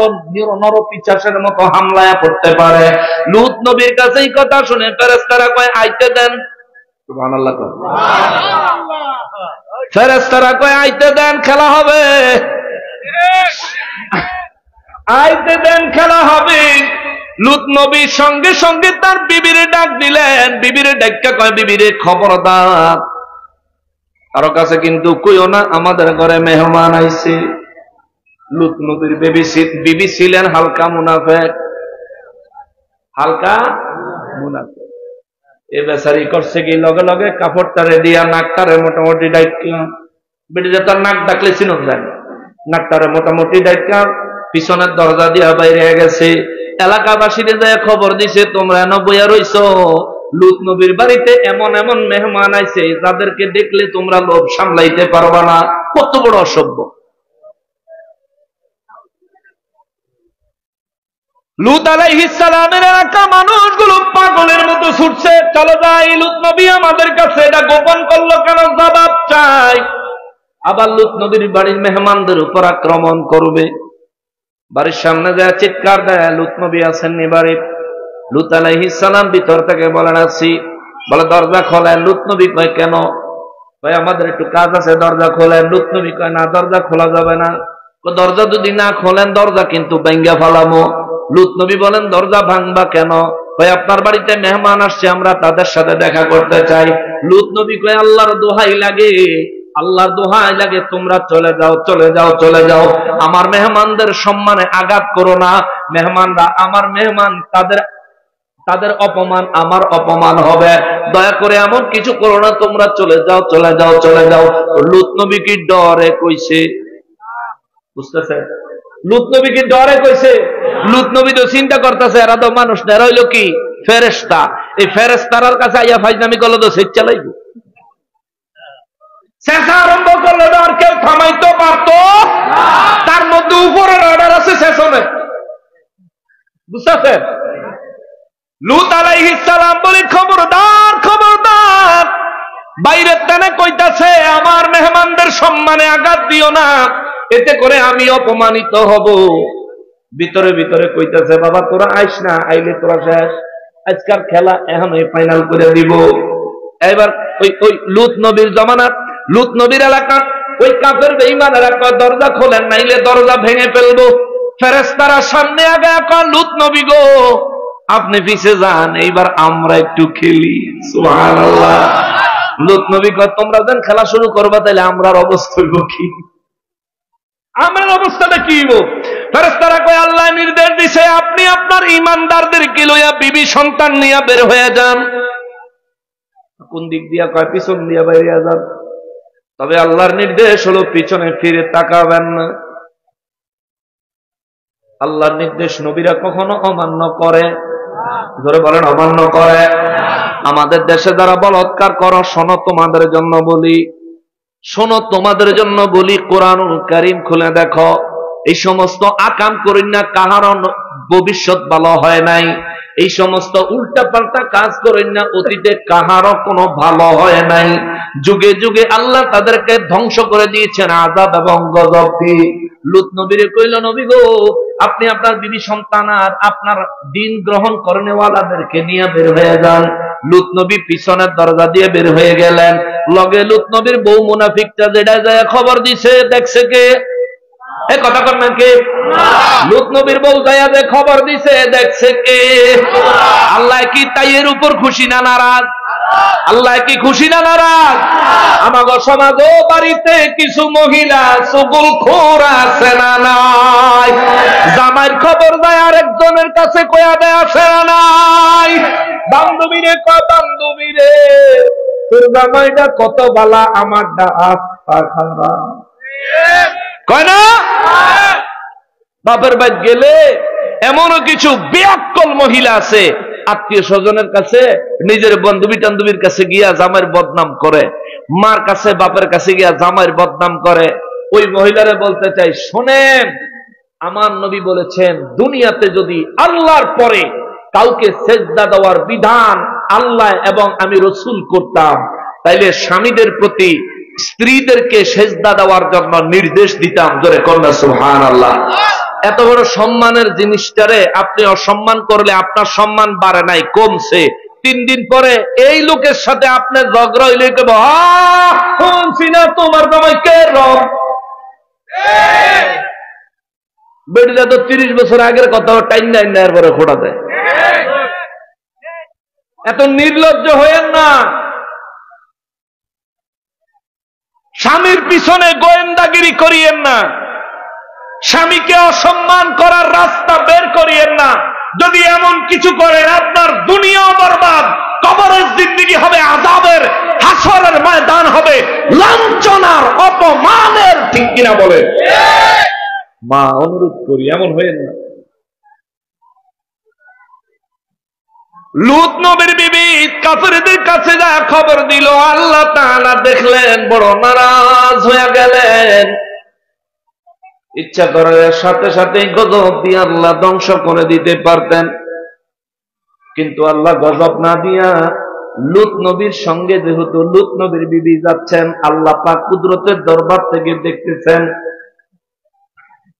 Speaker 1: নরপিশাচের মতো হামলায় পড়তে পারে। লূত নবীর কাছে এই কথা শুনে ফেরেশতারা কয়, আইতে দেন। সুবহানাল্লাহ। ফেরেশতারা কয়, আইতে দেন, খেলা হবে, আইতে দেন, খেলা হবে। লূত নবী সঙ্গে সঙ্গে তার বিবিরে ডাক দিলেন। বিবিরে ডাক্কা কয়, বিবিরে খবরদার, কারো কাছে কিন্তু কইও না আমাদের ঘরে মেহমান আইছে। লূত নবীর বিবি ছিলেন হালকা মুনাফেক, হালকা মুনাফেক। এ বেচারি করছে কি, লগে লগে কাপড়টারে দিয়া নাকটারে মোটামুটি ডাইকা, বেটিটা তার নাক ডাকলে চিনুন যায়, নাকটারে মোটামুটি ডাইকা পিছনের দরজা দিয়া বাইরে গেছে। এলাকাবাসীরা যায় খবর দিছে, তোমরা এনে বইয়া রইছ, লূত নবীর বাড়িতে এমন এমন মেহমান আইছে যাদেরকে দেখলে তোমরা লোভ সামলাইতে পারবা না। কত বড় অসভ্য! লূত আলাইহিস সালামের এলাকা মানুষগুলো পাগলের মতো ছুটছে, চলো যাই, লূত নবী আমাদের কাছে এটা গোপন করলো কেন, জবাব চাই। আবার লূত নবীর বাড়ির মেহমানদের উপর আক্রমণ করবে। বাড়ির সামনে যায় চিৎকার দেয়, লূত নবী আছেননি বাড়ি? লূত আলাইহিস সালাম ভিতর থেকে বলেন, আছি। বলে, দরজা খোলেন। লূত নবী কয়, কেন? ভাই আমাদের একটু কাজ আছে, দরজা খোলেন। লূত নবী কয়, না, দরজা খোলা যাবে না। দরজা যদি না খোলেন, দরজা কিন্তু ভাঙ্গা ফালামো। লূত নবী বলেন, দরজা ভাঙবা কেন? ভাই আপনার বাড়িতে মেহমান আসছে, আমরা তাদের সাথে দেখা করতে চাই। লূত নবী কয়, আল্লাহর দোহাই লাগে, আল্লাহর দোহাই লাগে, তোমরা চলে যাও, চলে যাও, চলে যাও। আমার মেহমানদের সম্মানে আঘাত করো না। মেহমানরা আমার মেহমান, তাদের অপমান আমার অপমান হবে। দয়া করে এমন কিছু করো না, তোমরা চলে যাও, চলে যাও, চলে যাও। লূত নবী কি ডরে কইছে? বুঝতেছে? লূত নবী কি ডরে কইছে? লূত নবী তো চিন্তা করতেছে, এরা তো মানুষ না, এরা হইলো কি ফেরেশতা। এই ফেরেশতার কাছে আইয়া ফাইজলামি করলে তো শেখ চালাইব, শেষা আরম্ভ করলে তো আর কেউ থামাইতে পারতো? তার মধ্যে উপরের অর্ডার আছে শেষনের। বুঝতেছেন? লূত আলাইহিস সালাম বলে, খবরদার, খবরদার, বাইরের টানে কইতাছে আমার মেহমানদের সম্মানে আঘাত দিও না, এতে করে আমি অপমানিত হব। ভিতরে ভিতরে কইতাছে, বাবা তোরা আইস না, আইলে তোরা শেষ, আজকাল খেলা এখন ফাইনাল করে দিব। এবার ওই লূত নবীর জমানাত, লূত নবীর এলাকা ওই কাফের বেঈমানেরা কয়, দরজা খোলেন, নাইলে দরজা ভেঙে ফেলবো। ফেরেশতারা সামনে আগে কয়, লূত নবী গো আপনি পিছে যান, এইবার আমরা একটু খেলি। সুবহানাল্লাহ। লূত নবী কয়, তোমরা যেন খেলা শুরু করবা, তাহলে আমরার অবস্থা হইব কি? আমার অবস্থাটা কি হইব? ফেরেশতারা কয় আল্লাহ নির্দেশ দিছে আপনি আপনার ঈমানদারদেরকে লইয়া বিবি সন্তান নিয়ে বের হয়ে যান। কোন দিক দিয়া? কয় পিছন দিয়া বাইরে যান। তবে আল্লাহর নির্দেশ হলো পিছনে ফিরে তাকাবেন না। আল্লাহর নির্দেশ নবীরা কখনো অমান্য করে? জোরে বলেন, অমান্য করে। আমাদের দেশে যারা বলাৎকার করো, শোনো তোমাদের জন্য বলি, শোনো তোমাদের জন্য বলি, কোরআনুল কারীম খুলে দেখো। এই সমস্ত আকাম করি না, কাহারও ভবিষ্যৎ ভালো হয় নাই। এই সমস্ত উল্টা পাল্টা কাজ করেন না, অতীতে কাহারও কোনো ভালো হয় নাই। যুগে যুগে আল্লাহ তাদেরকে ধ্বংস করে দিয়েছেন আযাব এবং গজব দিয়ে। লূত নবীরে কইল, নবী গো, আপনি আপনার বিবি সন্তান আর আপনার দিন গ্রহণ করেনেওয়ালাদেরকে নিয়ে বের হয়ে যান। লূত নবী পিছনের দরজা দিয়ে বের হয়ে গেলেন। লগে লূত নবীর বউ মুনাফিকটা যেটা যায় খবর দিছে, দেখছে কে? এ কথা কর না কে? লূত নবীর বউ যায়া যে খবর দিছে, দেখছে কে? আল্লাহ কি তাই এর উপর খুশি না নারাজ? আল্লাহ কি খুশি না নারাজ? আমাগো সমাজ ও বাড়িতে কিছু মহিলা চুগলখোর আছে না নাই? জামাইয়ের খবর দেয় আরেকজনের কাছে কয়া দেয় আছে না নাই? বান্ধবীরে কয়, বান্ধবীরে তোর জামাইটা কত বালা, আমারটা আস্তা খারাপ। কয় না? বাপের বাড়ি গেলে এমনও কিছু বেয়াক্কল মহিলা আছে, আত্মীয় স্বজনের কাছে, নিজের বান্ধবী টান্ধবীর কাছে গিয়া জামাইয়ের বদনাম করে, মার কাছে বাপের কাছে গিয়া জামাইয়ের বদনাম করে। ওই মহিলারে বলতে চাই, শোনেন, আমার নবী বলেছেন দুনিয়াতে যদি আল্লাহর পরে কাউকে সেজদা দেওয়ার বিধান আল্লাহ এবং আমি রসুল করতাম, তাইলে স্বামীদের প্রতি স্ত্রীদেরকে সেজদা দেওয়ার জন্য নির্দেশ দিতাম। জোরে কন্যা সুবহানাল্লাহ। এত বড় সম্মানের জিনিসটারে আপনি অসম্মান করলে আপনার সম্মান বাড়ে নাই, কমছে। 3 দিন পরে এই লোকের সাথে আপনার ঝগড়া হইলে কেবল শুনছি না তোমার জামাই কে রব। বেটিটা তো 30 বছর আগের কথা টাইম নাই, নেয়ার পরে খোটা দেয়। এত নির্লজ্জ হয়েন না। স্বামীর পিছনে গোয়েন্দাগিরি করিয়েন না। স্বামীকে অসম্মান করার রাস্তা বের করিয়েন না। যদি এমন কিছু করেন, আপনার দুনিয়াও বরবাদ, কবরের জিন্দেগি হবে আযাবের, হাসরের ময়দান হবে লাঞ্ছনার, অপমানের। ঠিক কিনা বলে? মা, অনুরোধ করি এমন হয়েন না। লূত নবীর বিবি কাফেরদের কাছে যা খবর দিল, আল্লাহ তাআলা দেখলেন বড় নারাজ হয়ে গেলেন। ইচ্ছা করার সাথে সাথে গজব দিয়ে আল্লাহ ধ্বংস করে দিতে পারতেন, কিন্তু আল্লাহ গজব না দিয়া লূত নবীর সঙ্গে, যেহেতু লূত নবীর বিবি যাচ্ছেন, আল্লাহ পাক কুদরতের দরবার থেকে দেখতেছেন।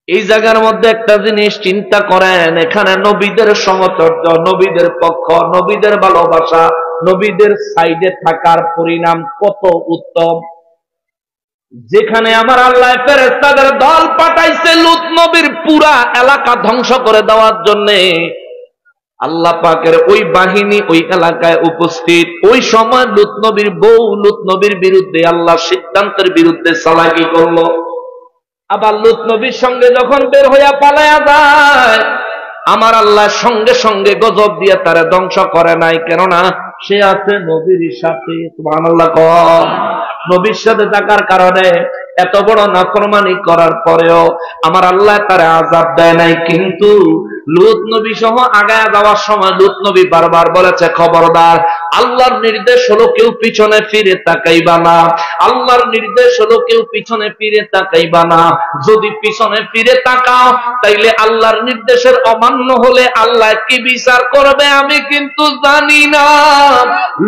Speaker 1: এই জায়গার মধ্যে একটা জিনিস চিন্তা করেন, এখানে নবীদের সমচর্য, নবীদের পক্ষ, নবীদের ভালোবাসা, নবীদের সাইডে থাকার পরিণাম কত উত্তম। যেখানে আমার আল্লাহ ফেরেশতাদের দল পাঠাইছে লূত নবীর পুরা এলাকা ধ্বংস করে দেওয়ার জন্য, আল্লাহ পাকের ওই বাহিনী ওই এলাকায় উপস্থিত। ওই সময় লূত নবীর বউ লূত নবীর বিরুদ্ধে, আল্লাহর সিদ্ধান্তের বিরুদ্ধে চালাকি করলো। আবার লূত নবীর সঙ্গে যখন বের হইয়া পালায়া যায়, আমার আল্লাহ সঙ্গে সঙ্গে গজব দিয়ে তারা ধ্বংস করে নাই, কেননা সে আছে নবীর সাথে। সুবহানাল্লাহ। নবীর সাথে থাকার কারণে এত বড় নাফরমানি করার পরেও আমার আল্লাহ তারা আযাব দেয় নাই। কিন্তু লূত নবী সহ আগায় যাওয়ার সময় লূত নবী বারবার বলেছে, খবরদার, আল্লাহর নির্দেশ হলো কেউ পিছনে ফিরে তাকাইবা না। আল্লাহর নির্দেশ হলো কেউ পিছনে ফিরে তাকাইবা না। যদি পিছনে ফিরে তাকাও, তাইলে আল্লাহর নির্দেশের অমান্য হলে আল্লাহ কি বিচার করবে আমি কিন্তু জানি না।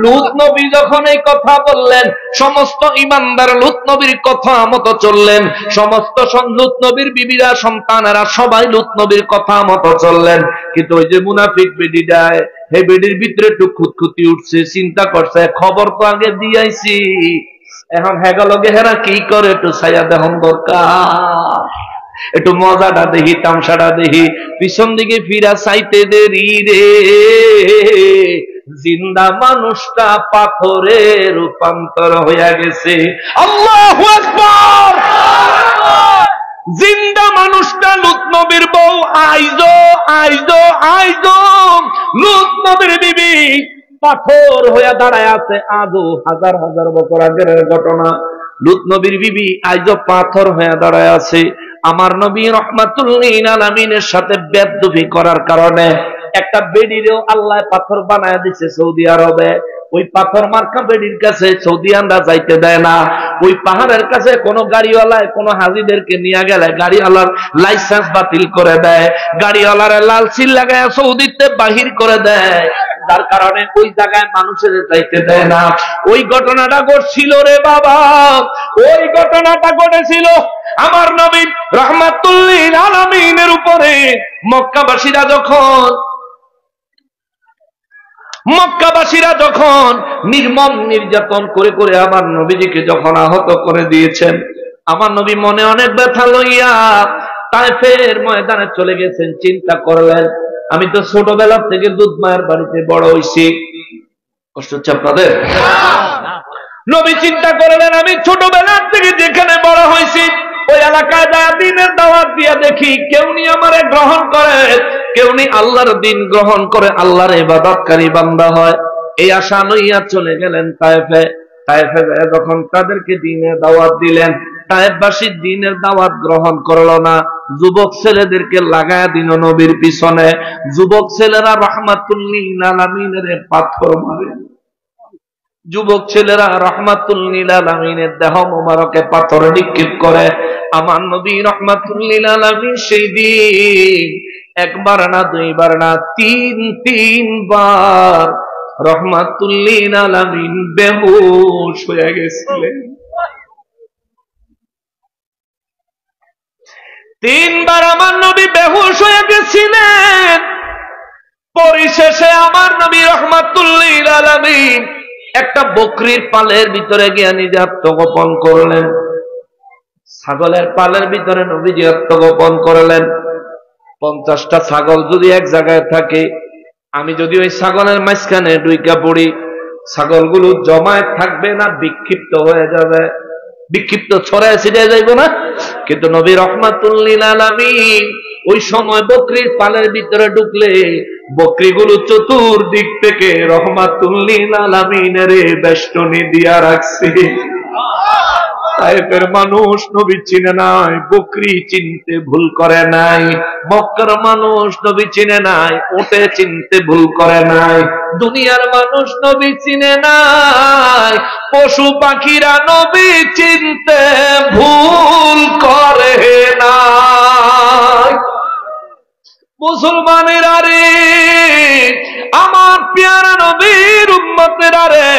Speaker 1: লূত নবী যখন এই কথা বললেন, সমস্ত ঈমানদার লূত নবীর কথা মতো চললেন। সমস্ত লূত নবীর বিবিরা, সন্তানেরা সবাই লূত নবীর কথা মতো চললেন। কিন্তু ওই যে মুনাফিক বেডিটায়, এই বেডির ভিতরে একটু খুঁতখুঁতি উঠছে। চিন্তা করছে, খবর তো আগে দিয়েছি, এখন হেগালগে হেরা কি করে একটু ছায়া দেহন দরকার, একটু মজাটা দেখি, তামসাটা দেখি। পিছন দিকে ফিরা চাইতে দেরি রে, জিন্দা মানুষটা পাথরে রূপান্তর হইয়া গেছে। আল্লাহু আকবার। জিন্দা মানুষটা লুত নবীর বউ আইজো আইজো আইজো, লুত নবীর বিবি পাথর হয়ে দাঁড়ায় আছে। আজও হাজার হাজার বছর আগের ঘটনা। লুত নবীর বিবি আইজো পাথর হয়ে দাঁড়ায় আছে। আমার নবী রাহমাতুল লিল আলামিনের সাথে বেয়াদবি করার কারণে একটা বেডিরেও আল্লাহ পাথর বানায় দিছে সৌদি আরবে। ওই পাথর মার্কা বেডির কাছে সৌদিয়ানরা যাইতে দেয় না। ওই পাহাড়ের কাছে কোন গাড়িওয়ালায় কোন হাজিদেরকে নিয়ে গেলে গাড়িওয়ালার লাইসেন্স বাতিল করে দেয়, গাড়িওয়ালার লাল সিল লাগায় সৌদিতে বাহির করে দেয়, যার কারণে ওই জায়গায় মানুষের যাইতে দেয় না। ওই ঘটনাটা ঘটছিল রে বাবা, ওই ঘটনাটা ঘটেছিল আমার নবী রাহমাতুল লিল আলামিনের উপরে। মক্কাবাসীরা যখন নির্মম নির্যাতন করে করে আমার নবীজিকে যখন আহত করে দিয়েছেন, আমার নবী মনে অনেক ব্যথা লইয়া তায়েফের ময়দানে চলে গেছেন। চিন্তা করলেন, আমি তো ছোটবেলা থেকে দুধ মায়ের বাড়িতে বড় হইছি। কষ্ট হচ্ছে আপনাদের? নবী চিন্তা করলেন, আমি ছোটবেলা থেকে যেখানে বড় হয়েছি ওই এলাকায় যা দিনের দাওয়াত দিয়া দেখি কেউ নি আমারে গ্রহণ করে, কেউ নি আল্লাহর দিন গ্রহণ করে, আল্লাহর ইবাদতকারী বান্দা হয়। এই আশা লইয়া চলে গেলেন তায়েফে। তায়েফে যখন তাদেরকে দিনের দাওয়াত দিলেন, তায়েফবাসী দিনের দাওয়াত গ্রহণ করলো না। যুবক ছেলেদেরকে লাগায়া দিল নবীর পিছনে। যুবক ছেলেরা রাহমাতুল লিল আলামিনের পাথর মারে। যুবক ছেলেরা রাহমাতুল লিল আলামিনের দেহ মোবারকে পাথর নিক্ষেপ করে। আমার নবী রাহমাতুল লিল আলামিন সেই দিন একবার না দুইবার না তিনবার রাহমাতুল লিল আলামিন বেহুশ হয়ে গেছিলেন। তিনবার আমার নবী বেহুশ হয়ে গেছিলেন। পরিশেষে আমার নবী রাহমাতুল লিল আলামিন একটা বকরির পালের ভিতরে গিয়ে নিজে আত্মগোপন করলেন। ছাগলের পালের ভিতরে নবীজি আত্মগোপন করলেন। 50টা ছাগল যদি এক জায়গায় থাকে, আমি যদি ওই ছাগলের মাঝখানে ঢুইকা পড়ি, ছাগলগুলো জমায়েত থাকবে না বিক্ষিপ্ত হয়ে যাবে? বিক্ষিপ্ত ছড়ায় ছিড়ে যাইব না? কিন্তু নবী রাহমাতুল লিল আলামিন ওই সময় বকরির পালের ভিতরে ঢুকলে বকরিগুলো চতুর্দিক থেকে রাহমাতুল লিল আলামিনের বেষ্টনী দিয়া রাখছে। তায়েফের মানুষ নবী চিনে নাই, বকরি চিনতে ভুল করে নাই। মক্কার মানুষ নবী চিনে নাই, ওটে চিনতে ভুল করে নাই। দুনিয়ার মানুষ নবী চিনে নাই, পশু পাখিরা নবী চিনতে ভুল করে নাই। মুসলমানেরা রে, আমার পেয়ারা নবীর উম্মতেরা রে,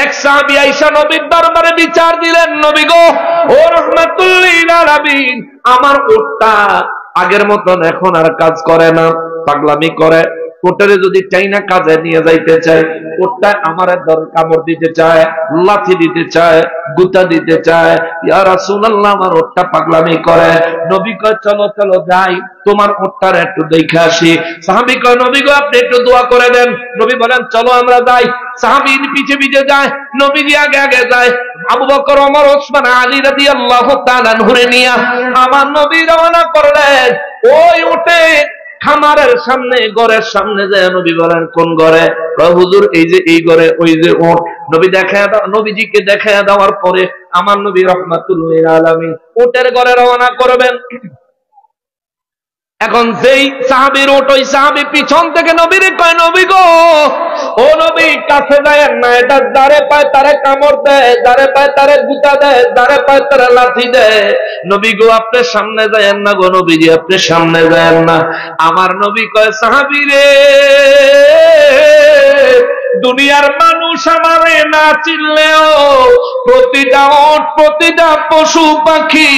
Speaker 1: এক সাহাবী আয়েশা নবীর দরবারে বিচার দিলেন, নবী গো, ও রাহমাতুল লিল আলামিন, আমার উটটা আগের মতন এখন আর কাজ করে না, পাগলামি করে। ওটারে যদি চাইনা কাজে নিয়ে যাইতে চায়, ওটা আমার কামড় দিতে চায়, লাথি দিতে চায়, গুতা দিতে চায়। ইয়া রাসূলুল্লাহ, আমার ওটা পাগলামি করে। নবী কয়, চলো চলো যাই, তোমার ওটার একটু দেখে আসি। সাহাবী কয়, নবী গো, আপনি একটু দোয়া করে দেন। নবী বলেন, চলো আমরা যাই। সাহাবী পিছে পিছে যায়, নবীজি আগে আগে যায়। আবু বকর, ওমর, ওসমান, আলী রাদিয়াল্লাহু তাআলা আনহুরে নিয়া আমার নবী রওনা করলেন। ওই উঠে খামারের সামনে, ঘরের সামনে যায়। নবী বলেন, কোন ঘরে? হুজুর, এই যে এই ঘরে, ওই যে উট। নবী দেখায় দাও। নবীজিকে দেখায় দেওয়ার পরে আমার নবী রাহমাতুল লিল আলামিন উটের ঘরে রওনা করবেন। এখন যেই সাহাবীর উট, ওই সাহাবী পিছন থেকে নবীরে কয়, নবী গো, ও নবী, কাছে যায় না, এটা যারে পায় তারে কামড় দেয়, যারে পায় তারে গুতা দেয়, যারে পায় তারে লাথি দেয়। নবী গো, আপনি সামনে যায়েন না গো নবীজি, আপনি সামনে যায়েন না। আমার নবী কয়, সাহাবী রে, দুনিয়ার মানুষ আমারে না চিনলেও প্রতিটা ওট, প্রতিটা পশু পাখি,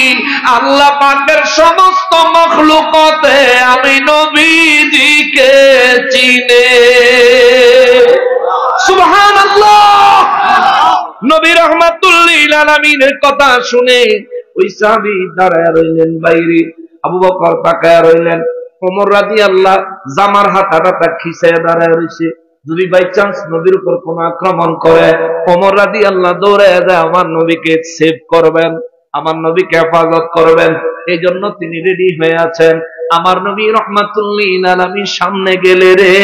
Speaker 1: আল্লাহ পাকের সমস্ত মখলুকতে আমি নবীজিকে চিনে। সুবহানাল্লাহ। নবী রাহমাতুল লিল আলামিনের কথা শুনে ওই সাহাবী দাঁড়ায় রইলেন বাইরে, আবু বকর তাকায় রইলেন, ওমর রাদিয়াল্লাহু জামার হাতাটা খিঁচায় দাঁড়ায় রইছে। যদি বাই চান্স নবীর উপর কোন আক্রমণ করে, ওমর রাদিয়াল্লাহু দৌড়ে যায় আমার নবীকে সেভ করবেন। আমার নবীকে হেফাজত করবেন, এই জন্য তিনি রেডি হয়ে আছেন। আমার নবী রহমাতুল্লিল আলামিন সামনে গেলে রে,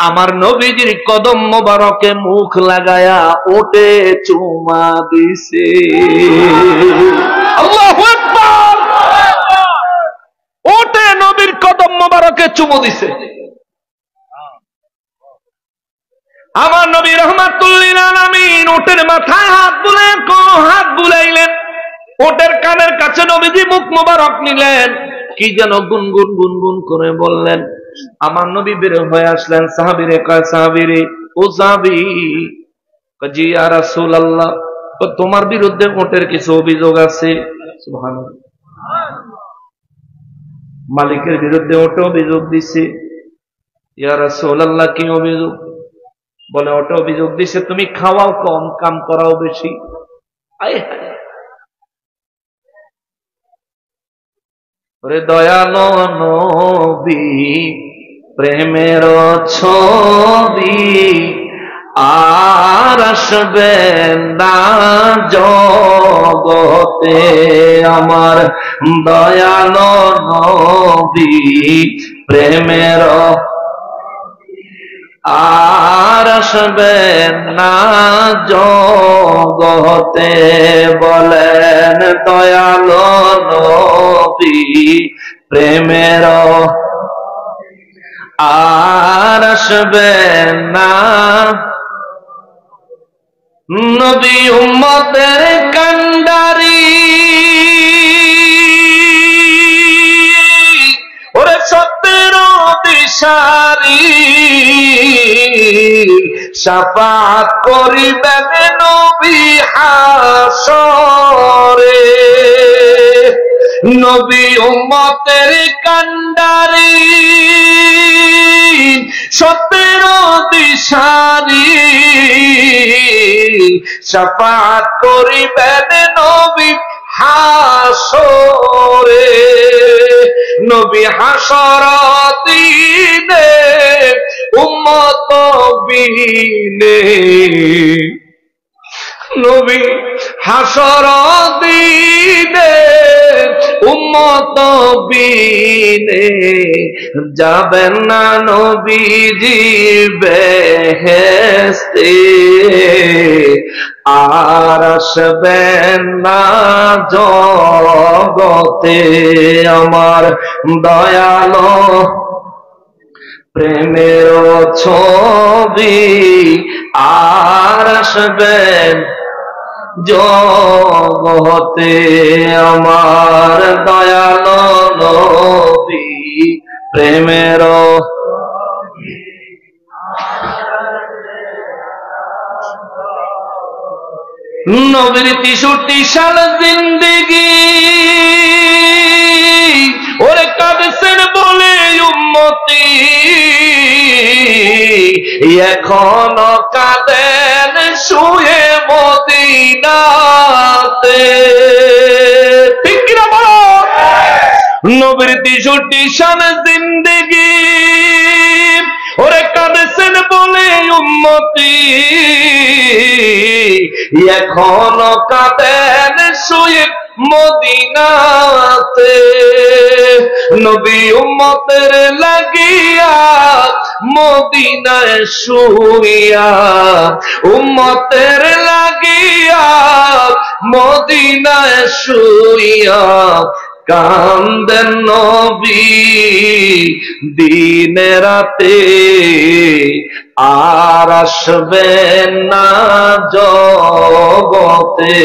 Speaker 1: আমার নবীজির কদম মোবারকে মুখ লাগায়া ওটে চুমা দিছে। আল্লাহু আকবার! ওটে নবীর কদম মোবারকে চুমু দিছে। আমার নবী রহমাতুল্লিল আলামিন ওটের মাথায় হাত বুলাইলেন, ওটের কানের কাছে নবীজি মুখ মোবারক নিলেন, কি যেন গুনগুন গুনগুন করে বললেন। আমার নবী বের হয়ে আসলেন, সাহাবীরে কয়, সাহাবীরে, ও সাহাবী, জি ইয়া রাসূলুল্লাহ, তোমার বিরুদ্ধে ওটের কিছু অভিযোগ আছে। সুবহানাল্লাহ, মালিকের বিরুদ্ধে ওটে অভিযোগ দিছে। ইয়া রাসূলুল্লাহ, কি অভিযোগ? বলে, ওটা অভিযোগ দিছে তুমি খাওয়াও কম, কাম করাও বেশি। ওরে দয়ালো নবী, প্রেমের ছবি আর আসবে না জগতে। আমার দয়ালো নবী, প্রেমের আর আসবে না জগতে। বলেন দয়ালো নবী, প্রেমের আর আসবে না। নবী উম্মতের কান্ডারি, ওরে সত্যের দিশারি, শাফাত করিবেন নবী হাসরে। নবী উম্মতের কান্ডারি, সত্যের দিশারি, শাফাত করিবেন নবী হাসরে। নবী হাসর দিনে উম্মত বিনে, নবী হাসর দিনে উম্মত বিনে, যাবেন না নবীজি বেহেশতে, আর আসবেন না জগতে। আমার দয়ালো প্রেমের ছবি আর আসবেন জগতে। আমার দয়ালো নবী, প্রেমের নবীর 63 সাল জিন্দেগি, ওরে কাঁদছেন বলে উম্মতি, এখনো কাঁদেন শুয়ে মদিনাতে। ঠিক কিনা বলো? নবীর 63 সাল জিন্দেগি, ওরে কাঁদছেন বলে উম্মতি, এখনো কাঁদেন শুয়ে মদিনাতে। নবী উম্মতের লাগিয়া মদিনায় শুইয়া, উম্মতের লাগিয়া মদিনায় শুইয়া, কান্দেন নবী দিনে রাতে, আর আসবেন না জগতে।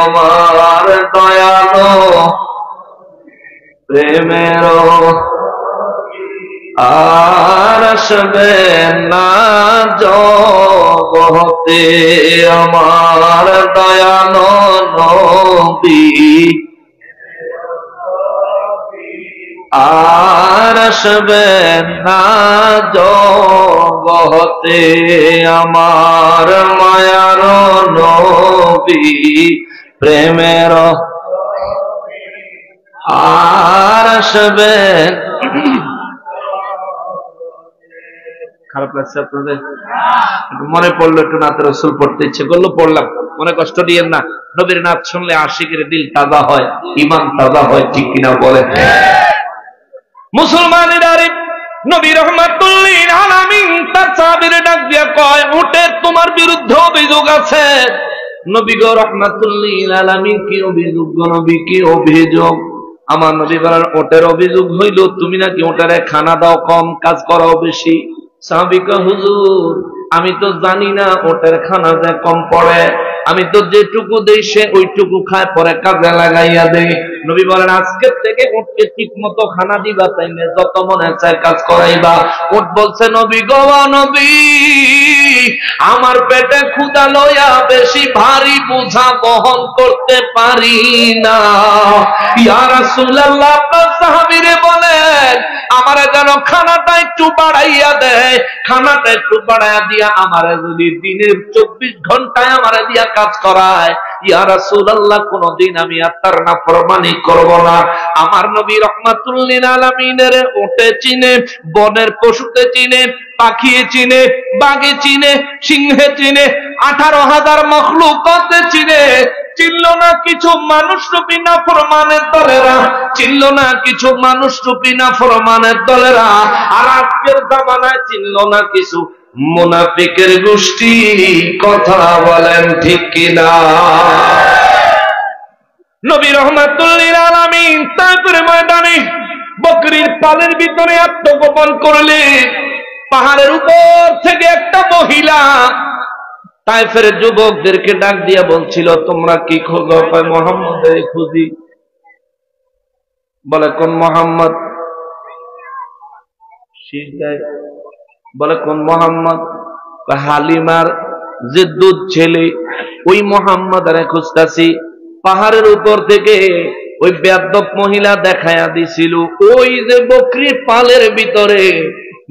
Speaker 1: আমার দয়ালো প্রেমের আর আসবেন না জগতে। আমার দয়ালো নবী, আর আসবেন না জগতে। আমার মায়ার নবী, প্রেমের আর আসবেন। খারাপ লাগছে আপনাদের? মনে পড়লো একটু নাতে রাসূল পড়তে ইচ্ছে করলো, পড়লাম। মনে কষ্ট দিয়েন না, নবীর নাত শুনলে আশিকের দিল তাজা হয়, ইমান তাজা হয়, ঠিক কিনা বলেন? মুসলমানেরা নবী রাহমাতুল লিল আলামিন তার সাহাবীদের ডাক দিয়ে কয়, উটের তোমার বিরুদ্ধে অভিযোগ আছে। নবী গো রাহমাতুল লিল আলামিন, কি অভিযোগ গো নবী, কি অভিযোগ? আমার নবী বলেন, ওটের অভিযোগ হইল তুমি নাকি ওটারে খানা দাও কম, কাজ করাও বেশি। সাহাবী কয়, হুজুর আমি তো জানি না ওটের খানা যে কম পড়ে, আমি তো যেটুকু দেই সে ওইটুকু খায়, পরে কাজে লাগাইয়া দেই। নবী বলেন, আজকের থেকে উটকে ঠিক মতো খানা দিবা, তাইলে যত মনে চায় কাজ করাইবা। উট বলছে, নবী গো নবী, আমার পেটে ক্ষুধা লইয়া বেশি ভারী বোঝা বহন করতে পারি না। ইয়া রাসূলুল্লাহ, আপনার সাহাবীরে বলেন আমারে যেন খানাটা একটু বাড়াইয়া দেয়, খানাটা একটু বাড়াইয়া দিয়া আমারে যদি দিনের 24 ঘন্টায় আমারে দিয়া কাজ করায়। ইয়া রাসূলুল্লাহ, কোনদিন আমি আর তার নাফরমানি করব না। আমার নবী রাহমাতুল লিল আলামিনের উটে চিনে, বনের পশুতে চিনে, পাখিয়ে চিনে, বাঘে চিনে, সিংহে চিনে, 18,000 মখলুকাতে চিনে। চিনল না কিছু মানুষ রূপী নাফরমানের দলেরা, চিনল না কিছু মানুষ রূপী নাফরমানের দলেরা। আর আজকের জামানায় চিনল না কিছু মুনাফিকের গোষ্ঠী। কথা বলেন ঠিক কিনা? নবী রাহমাতুল লিল আলামিন তায়েফের ময়দানে বকরির পালের ভিতরে আত্মগোপন করলে, পাহাড়ের উপর থেকে একটা মহিলা তায়েফের যুবকদেরকে ডাক দিয়া বলছিল, তোমরা কি খোঁজো? কয়, মুহাম্মদের খুঁজি। বলে, কোন মুহাম্মদ? বলে, কোন মুহাম্মদ? হালিমার যে দুধ ছেলে, ওই মুহাম্মদ আরে খুঁজতাছি। পাহাড়ের উপর থেকে ওই বেয়াদব মহিলা দেখায়া দিছিল, ওই যে বকরির পালের ভিতরে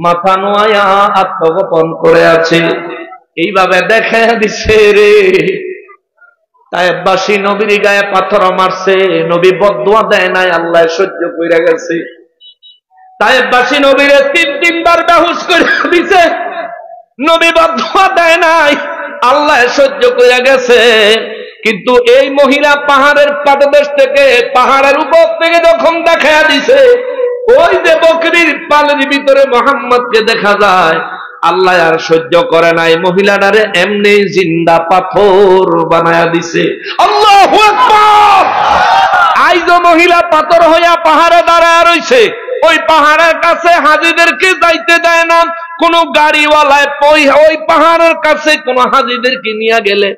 Speaker 1: মাথা নোয়া আত্মগোপন করে আছে, এইভাবে দেখায়া দিছে রে। তায়েফবাসী নবীর গায়ে পাথর মারছে, নবী বদদুয়া দেয় নাই, আল্লাহ সহ্য কইরা গেছে। তায়েফবাসী নবীরে 3 বার বেহুশ করে দিছে, নবী বদদুয়া দেয় নাই, আল্লাহ সহ্য কইরা গেছে। কিন্তু এই মহিলা পাহাড়ের পাদদেশ থেকে, পাহাড়ের উপর থেকে যখন দেখায়া দিছে, ওই যে বকরির পালের ভিতরে মুহাম্মদকে দেখা যায়, আল্লাহ আর সহ্য করে নাই, মহিলাটারে এমনি জিন্দা পাথর বানায়া দিছে। আল্লাহু আকবার! আইজ মহিলা পাথর হইয়া পাহাড়ে দাঁড়ায় রইছে। ওই পাহাড়ের কাছে হাজীদেরকে যাইতে দেয় না, কোন গাড়িওয়ালায় ওই পাহাড়ের কাছে কোন হাজীদেরকে নিয়ে গেলে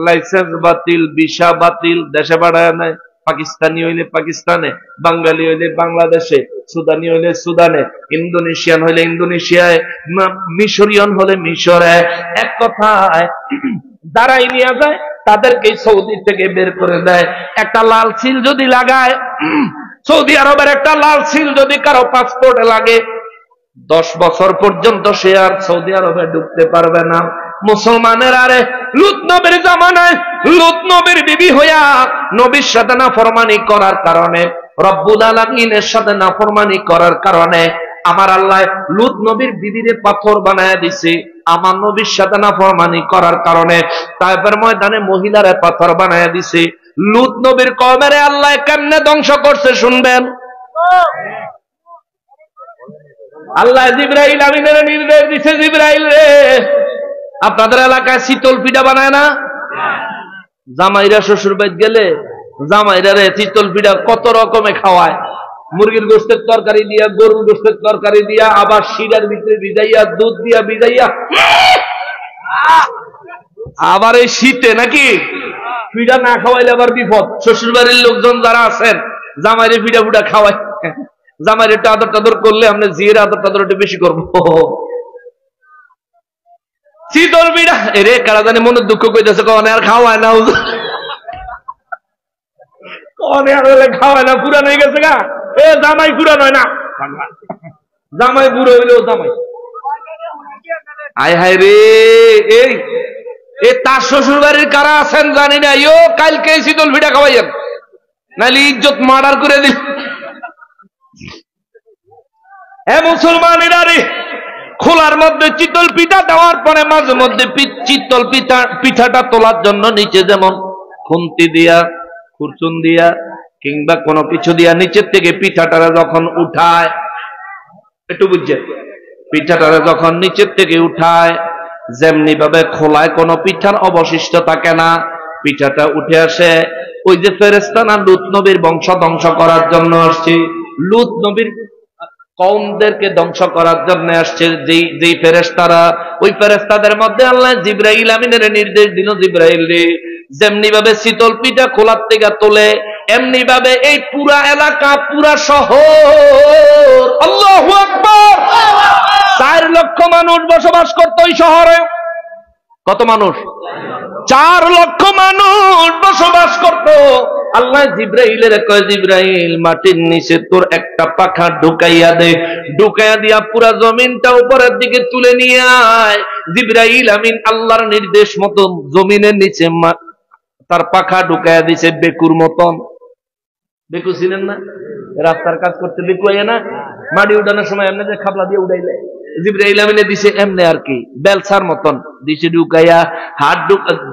Speaker 1: লাইসেন্স বাতিল, ভিসা বাতিল, দেশে পাঠায় নাই। পাকিস্তানি হইলে পাকিস্তানে, বাঙালি হইলে বাংলাদেশে, সুদানি হইলে সুদানে, ইন্দোনেশিয়ান হইলে ইন্দোনেশিয়ায়, মিশরিয়ান হলে মিশরে। এক কথায় যারাই নিয়ে যায় তাদেরকে সৌদি থেকে বের করে দেয়। একটা লাল সিল যদি লাগায়, সৌদি আরবের একটা লাল সিল যদি কারো পাসপোর্টে লাগে, 10 বছর পর্যন্ত সে আর সৌদি আরবে ঢুকতে পারবে না। মুসলমানের আরে লুত নবীর জামানায় লুত নবীর বিবি হইয়া নবীর সাথে নাফরমানি করার কারণে, রব্বুল আলামিনের সাথে নাফরমানি করার কারণে আমার আল্লাহ লুত নবীর বিবিরে পাথর বানায়া দিছে। আমার নবীর সাথে নাফরমানি করার কারণে তায়েফের ময়দানে মহিলারে পাথর বানায়া দিছে। লুত নবীর কওমেরে আল্লাহ কেমনে ধ্বংস করছে শুনবেন। আল্লাহ জিবরাইল আমিনের নির্দেশ দিছে, জিবরাইল রে, আপনাদের এলাকায় শীতল পিঠা বানায় না? জামাইরা শ্বশুর বাড়ি গেলে জামাইরা রে শীতল পিঠা কত রকমে খাওয়ায়। মুরগির গোশতের তরকারি দিয়া, গরুর গোশতের তরকারি দিয়া, আবার শিরার ভিতরে ভিজাইয়া, দুধ দিয়া ভিজাইয়া, আবার এই শীতে নাকি পিঠা না খাওয়াইলে আবার বিপদ। শ্বশুর বাড়ির লোকজন যারা আছেন জামাইরে পিঠা ফুটা খাওয়ায়, জামাইরে একটু আদর টাদর করলে আমরা জিয়ের আদর টাদর একটু বেশি করবো। শীতল পিঠা এরে কারা জানি মনে দুঃখ কইতেছে, কনে আর খাওয়ায় না, কনে আর খাওয়ায় না, পুরান হয়ে গেছে গা। এ জামাই পুরান হয় না, জামাই বুড়ো হইলেও জামাই। আয় হায় রে, এই তার শ্বশুর বাড়ির কারা আছেন জানি না, ইয়ো কালকে শীতল পিঠা খাওয়াইয়েন, নাহলে ইজ্জত মার্ডার করে দিল। হে মুসলমানেরা রে, খোলার মধ্যে চিতল পিঠা দেওয়ার পরে মাঝে মধ্যে চিতল পিঠাটা তোলার জন্য নিচে যেমন খুন্তি দিয়া, খুরচুন দিয়া কিংবা কোনো কিছু দিয়া নিচের থেকে পিঠাটারা যখন উঠায়, একটু বুঝছেন, পিঠাটারা যখন নিচের থেকে উঠায়, যেমনি ভাবে খোলায় কোনো পিঠার অবশিষ্ট থাকে না, পিঠাটা উঠে আসে। ওই যে ফেরেশতা না লূত নবীর বংশ ধ্বংস করার জন্য আসছে, লূত নবীর কওমদেরকে ধ্বংস করার জন্য আসছে যেই ফেরেশতারা, ওই ফেরেশতাদের মধ্যে আল্লাহ জিবরাইল আমিনের নির্দেশ দিল, জিবরাইল রে যেমনি ভাবে শীতল পিঠা খোলার থেকে তোলে, এমনি ভাবে এই পুরা এলাকা, পুরা শহর, আল্লাহু আকবার, 4 লক্ষ মানুষ বসবাস করত ওই শহরে। কত মানুষ? 4 লক্ষ মানুষ বসবাস করত। আল্লাহ জিবরাইলের কয়, জিবরাইল মাটির নিচে তোর একটা পাখা ঢুকাইয়া দে, ঢুকাইয়া দিয়া পুরা জমিনটা উপরের দিকে তুলে নিয়ে আয়। জিবরাইল আমিন আল্লাহর নির্দেশ মতো জমিনের নিচে তার পাখা ঢুকাইয়া দিছে বেকুর মতন। বেকু ছিলেন না? রাস্তার কাজ করতে বেকু আইয়া না, মাটি উঠানোর সময় এমনি যে খাবলা দিয়ে উঠাইলে, জিবরাইল আমিনে দিছে এমনি আর কি, বেলসার মতন দিছে ঢুকাইয়া,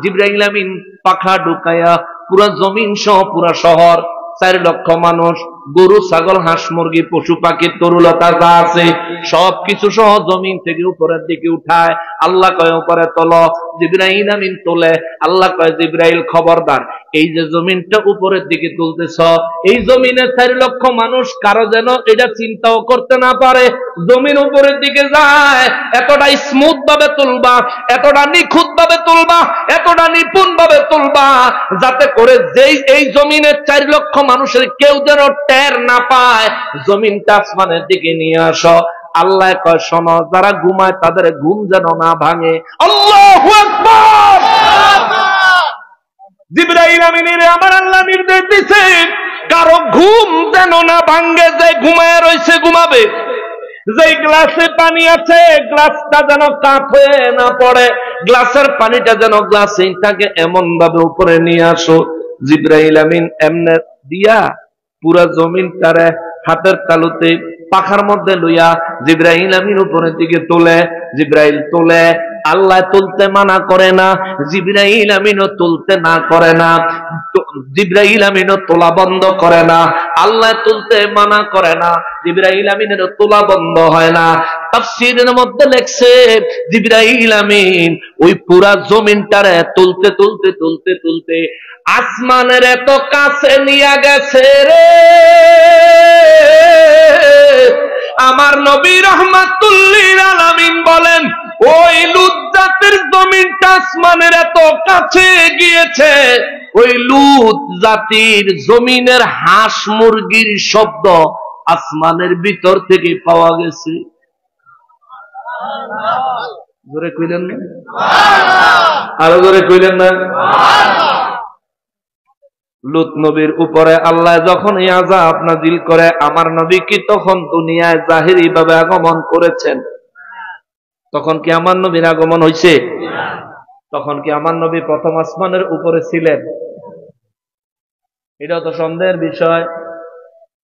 Speaker 1: জিবরাইল আমিন পাখা ঢুকাইয়া পুরা জমিন সহ পুরা শহর, 4 লক্ষ মানুষ, গরু ছাগল হাঁস মুরগি পশু পাখি তরুলতা যা আছে সবকিছু সহ জমিন থেকে উপরের দিকে উঠায়। আল্লাহ কয় উপরে তোলো, জিবরাইল আমিন তোলে। আল্লাহ কয় জিবরাইল খবরদার, এই যে জমিনটা উপরের দিকে তুলতেছ, এই জমিনে 4 লক্ষ মানুষ কারো যেন এটা চিন্তাও করতে না পারে জমিন উপরের দিকে যায়। এতটা স্মুথ ভাবে তুলবা, এতটা নিখুঁত ভাবে তুলবা, এতটা নিপুণ ভাবে তুলবা, যাতে করে যেই এই জমিনের 4 লক্ষ মানুষের কেউ যেন টের না পায়। জমিনটা আসমানের দিকে নিয়ে আসো। আল্লাহ কয় শোনো, যারা ঘুমায় তাদের ঘুম যেন না ভাঙে। আল্লাহু আকবার। জিবরাইল আমিনের আমার আল্লাহ নির্দেশ দিছে, কারো ঘুম যেন না ভাঙে, যে ঘুমায় রয়েছে ঘুমাবে। যে গ্লাসে পানি আছে, গ্লাসটা যেন কাত হয়ে না পড়ে, গ্লাসের পানিটা যেন গ্লাসে থাকে, এমন ভাবে উপরে নিয়ে আসো। জিবরাইল আমিন এমনে দিয়া পুরা জমিনটারে হাতের তালুতে পাখার মধ্যে লইয়া জিবরাইল আমিন উপরের দিকে তোলে। জিবরাইল তোলে, আল্লাহ তুলতে মানা করে না, জিবরাইল আমিনও তুলতে না করে না, জিবরাইল আমিনও তোলা বন্ধ করে না, আল্লাহ তুলতে মানা করে না, জিবরাইল আমিনের তোলা বন্ধ হয় না। তাফসীরের মধ্যে লেখছে জিবরাইল আমিন ওই পুরা জমিনটারে তুলতে তুলতে তুলতে তুলতে আসমানের এত কাছে নিয়ে গেছে রে, আমার নবী রাহমাতুল্লিল আলামিন বলেন ওই লূত জাতির জমিনটা আসমানের এত কাছে গিয়েছে, ওই লূত জাতির জমিনের হাঁস মুরগির শব্দ আসমানের ভিতর থেকে পাওয়া গেছে। জোরে কইলেন না? আরো জোরে কইলেন না? লূত নবীর উপরে আল্লাহ যখন এই আযাব নাযিল করে, আমার নবী কি তখন দুনিয়ায় জাহিরি ভাবে আগমন করেছেন? তখন কি আমার নবীর আগমন হয়েছে? তখন কি আমার নবী প্রথম আসমানের উপরে ছিলেন? এটা তো সন্দেহের বিষয়।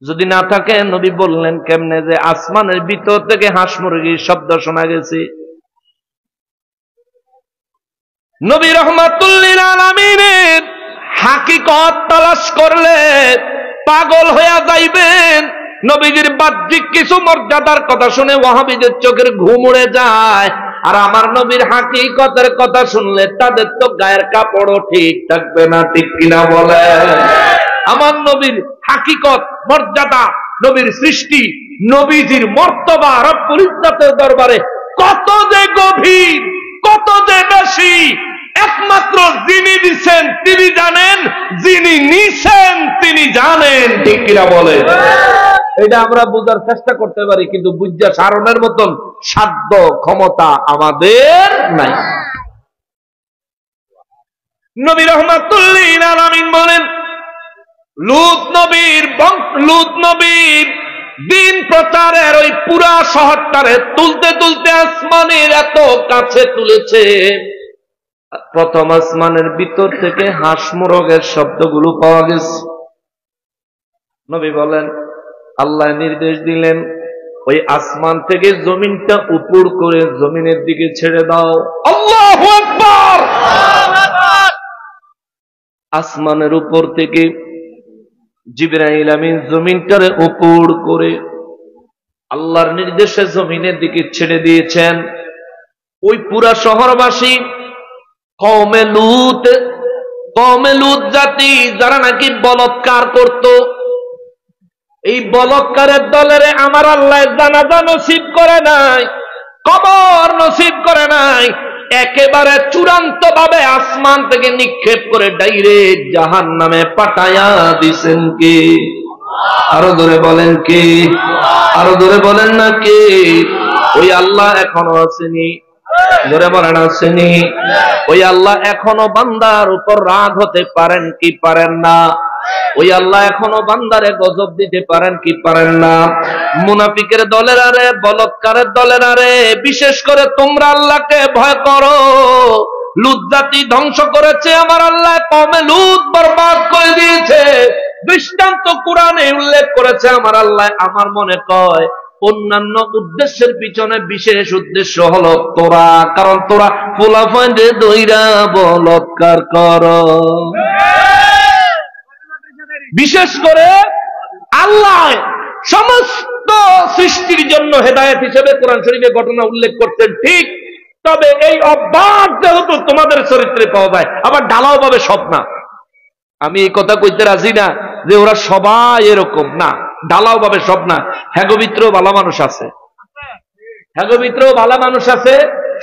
Speaker 1: যদি না থাকে নবী বললেন কেমনে যে আসমানের ভিতর থেকে হাঁস মুরগির শব্দ শোনা গেছে? নবী রাহমাতুল্লিল আলামিনের হাকিকত তালাশ করলে পাগল হয়ে যাইবেন। নবীজির বাহ্যিক কিছু মর্যাদার কথা শুনে ওয়াহাবীদের চোখের ঘুম উড়ে যায়, আর আমার নবীর হাকিকতের কথা শুনলে তাদের তো গায়ের কাপড়ও ঠিক থাকবে না। ঠিক কিনা বলে? আমার নবীর হাকিকত, মর্যাদা, নবীর সৃষ্টি, নবীজির মর্তবা রব্বুল ইজ্জতের দরবারে কত যে গভীর, কত যে বেশি, একমাত্র যিনি দিচ্ছেন তিনি জানেন, যিনি নিছেন তিনি জানেন। ঠিক কিনা বলে? এটা আমরা বুঝার চেষ্টা করতে পারি, কিন্তু বুঝা সারণের মতন সাধ্য ক্ষমতা আমাদের নাই। নবী রাহমাতুল্লিল আলামিন বলেন লূত নবীর দিন প্রচারের ওই পুরা শহরটারে তুলতে তুলতে আসমানের এত কাছে তুলেছে, প্রথম আসমানের ভিতর থেকে হাঁস মুরগের শব্দগুলো পাওয়া গেছে। নবী বলেন আল্লাহ নির্দেশ দিলেন ওই আসমান থেকে জমিনটা উপর করে জমিনের দিকে ছেড়ে দাও। আল্লাহু আকবার। আসমানের উপর থেকে জিবরাইল আমিন জমিনটারে উপর করে আল্লাহর নির্দেশে জমিনের দিকে ছেড়ে দিয়েছেন। ওই পুরা শহরবাসী কওমে লূত জাতি যারা নাকি বলৎকার করত, এই বলৎকারের দলের আমার আল্লাহ জানাজা নসিব করে নাই, কবর নসিব করে নাই, একেবারে চূড়ান্ত ভাবে আসমান থেকে নিক্ষেপ করে ডাইরেক্ট জাহান্নামে পাঠায়া দিছেন কে? আরো জোরে বলেন কে? আরো জোরে বলেন না কে? ওই আল্লাহ এখনো আসেনি? জোরে বলেন আসেনি? ওই আল্লাহ এখনো বান্দার উপর রাগ হতে পারেন কি পারেন না? ওই আল্লাহ এখনো বান্দারে গজব দিতে পারেন কি পারেন না? মুনাফিকের দলের আরে, বলৎকারের দলের আরে, বিশেষ করে তোমরা আল্লাহকে ভয় করো। লূত জাতি ধ্বংস করেছে আমার আল্লাহ, কওমে লূত বরবাদ করে দিয়েছে। দৃষ্টান্ত কোরআনে উল্লেখ করেছে আমার আল্লাহ। আমার মনে কয় অন্যান্য উদ্দেশ্যের পিছনে বিশেষ উদ্দেশ্য হলো তোরা, কারণ তোরা পোলাপানে দইরা বলৎকার কর। বিশেষ করে আল্লাহ সমস্ত সৃষ্টির জন্য হেদায়েত হিসেবে কোরআন শরীফে ঘটনা উল্লেখ করতেন, ঠিক। তবে এই অভ্যাস যেহেতু তোমাদের চরিত্রে পাওয়া যায়, আবার ঢালাও ভাবে সব না। আমি এই কথা কইতে রাজি না যে ওরা সবাই এরকম, না, ঢালাও ভাবে সব না। হ্যাগো ভিতরেও ভালো মানুষ আছে, হ্যাগো ভিতরেও ভালো মানুষ আছে,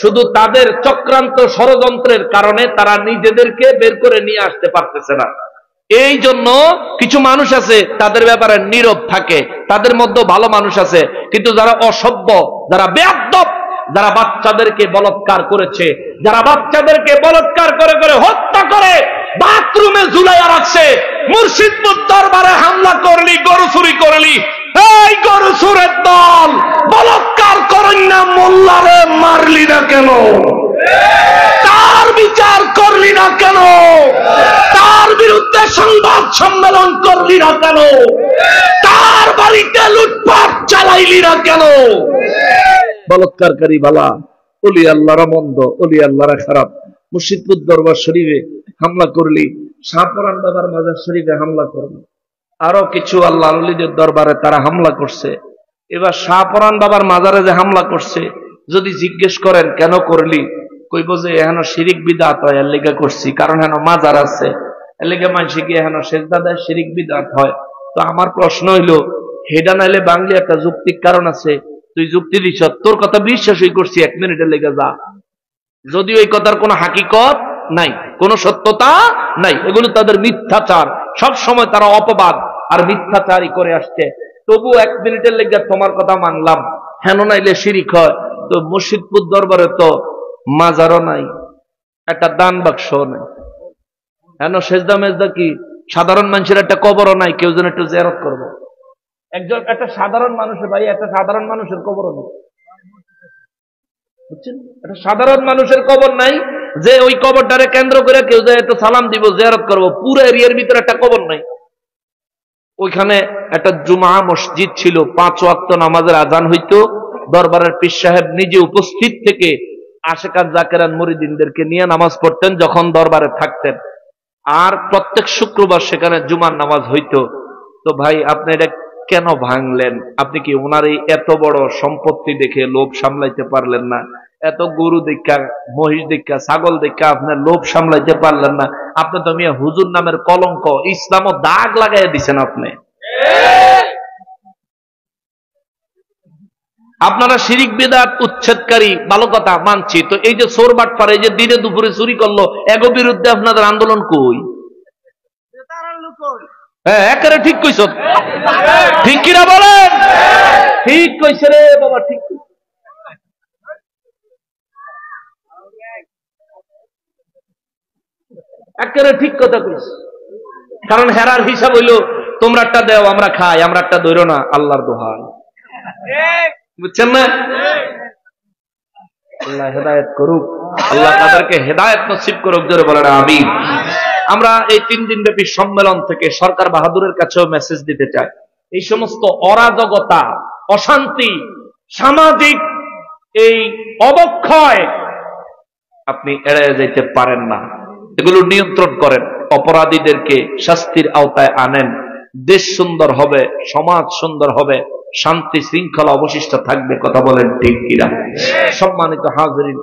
Speaker 1: শুধু তাদের চক্রান্ত ষড়যন্ত্রের কারণে তারা নিজেদেরকে বের করে নিয়ে আসতে পারতেছে না। এই জন্য কিছু মানুষ আছে তাদের ব্যাপারে নীরব থাকে, তাদের মধ্যে ভালো মানুষ আছে। কিন্তু যারা অসভ্য, যারা বেয়াদব, যারা বাচ্চাদেরকে বলৎকার করেছে, যারা বাচ্চাদেরকে বলৎকার করে করে হত্যা করে বাথরুমে ঝুলাইয়া রাখছে, মুর্শিদপুর দরবারে হামলা করলি, গরু চুরি করলি, এই গরু চুরের দল বলৎকার করেন না, মোল্লারে মারলি না কেন? তার বিচার করলি না কেন? তার বিরুদ্ধে সংবাদ সম্মেলন করলি না কেন? তার বাড়িতে লুটপাট চালাইলি না কেন? বলৎকারী বালা, ওলি আল্লাহরা মন্দ, ওলি আল্লাহরা খারাপ। মুর্শিদপুর দরবার শরীফে হামলা করলি, শাহপরান বাবার মাজার শরীফে হামলা করলি, আরো কিছু আল্লাহ ওলিদের দরবারে তারা হামলা করছে। এবার শাহপরান বাবার মাজারে যে হামলা করছে, যদি জিজ্ঞেস করেন কেন করলি, কইব যে এহেন শিরিক বিদআত হয়, এর লেগে করছি, কারণ হেন মাজার আছে, এর লেগে মানুষে গিয়ে হেন সেজদা দেয়, শিরিক বিদআত হয়। তো আমার প্রশ্ন হইল, হেডা নাইলে বাংলা একটা যৌক্তিক কারণ আছে, তুই যুক্তি দিছ, তোর কথা বিশ্বাসই করছি, 1 মিনিটের লেগে যা। যদিও এই কথার কোনো হাকিকত নাই, কোনো সত্যতা নাই, এগুলো তাদের মিথ্যাচার, সব সময় তারা অপবাদ আর মিথ্যাচারই করে আসছে। তবু 1 মিনিটের লেগে তোমার কথা মানলাম, হেন নাইলে শিরিক হয়। তো মুর্শিদপুর দরবারে তো মাজারও নাই, একটা দান বাক্সও নাই, হেন সেজদা মেজদা কি সাধারণ মানুষের একটা কবরও নাই, কেউ যেন একটু জিয়ারত করবো। একটা সাধারণ মানুষের, ভাই, একটা সাধারণ মানুষের কবরও নেই, বুঝছেন? একটা সাধারণ মানুষের কবর নাই যে ওই কবরটারে কেন্দ্র করে কেউ যায় একটু সালাম দিব, জিয়ারত করবো। পুরো এরিয়ার ভিতরে একটা কবর নাই। ওইখানে একটা জুমা মসজিদ ছিল, 5 ওয়াক্ত নামাজের আজান হইতো, দরবারের পীর সাহেব নিজে উপস্থিত থেকে আশেকার জাকেরান মুরিদিনদেরকে নিয়ে নামাজ পড়তেন যখন দরবারে থাকতেন। আর প্রত্যেক শুক্রবার সেখানে জুমার নামাজ হইতো। তো ভাই, আপনি এটা কেন ভাঙলেন? আপনি কি ওনার এই এত বড় সম্পত্তি দেখে লোভ সামলাইতে পারলেন না? এত গরু দেখা, মহিষ দেখা, ছাগল দেখা আপনার লোভ সামলাইতে পারলেন না? আপনি তো মিয়া হুজুর নামের কলঙ্ক, ইসলামও দাগ লাগাই দিছেন আপনি। আপনারা শিরিক বিদআত উচ্ছেদকারী, ভালো কথা মানছি। তো এই যে চোর বাটপার, এই যে দিনে দুপুরে চুরি করলো, এগো বিরুদ্ধে আপনাদের আন্দোলন কই? হ্যাঁ, একেবারে ঠিক কইছ, ঠিক কিনা বলেন? ঠিক কইছে রে বাবা, ঠিক কইছে। একেবারে ঠিক কথা কইছে। কারণ হেরার হিসাব হইল, তোমরা একটা দেও আমরা খাই, আমরা একটা ধরো না, আল্লাহর দোহাই, বুঝছেন না? আল্লাহ হেদায়েত করুক, আল্লাহ তাদেরকে হেদায়েত নসিব করুক, জোরে বলেন আমিন। আমরা এই 3 দিন ব্যাপী সম্মেলন থেকে সরকার বাহাদুরের কাছেও মেসেজ দিতে চাই, এই সমস্ত অরাজকতা, অশান্তি, সামাজিক এই অবক্ষয় আপনি এড়িয়ে যেতে পারেন না। এগুলো নিয়ন্ত্রণ করেন, অপরাধীদেরকে শাস্তির আওতায় আনেন, দেশ সুন্দর হবে, সমাজ সুন্দর হবে, শান্তি শৃঙ্খলা অবশিষ্ট থাকবে। কথা বলেন ঠিক কিনা? সম্মানিত হাজিরিন,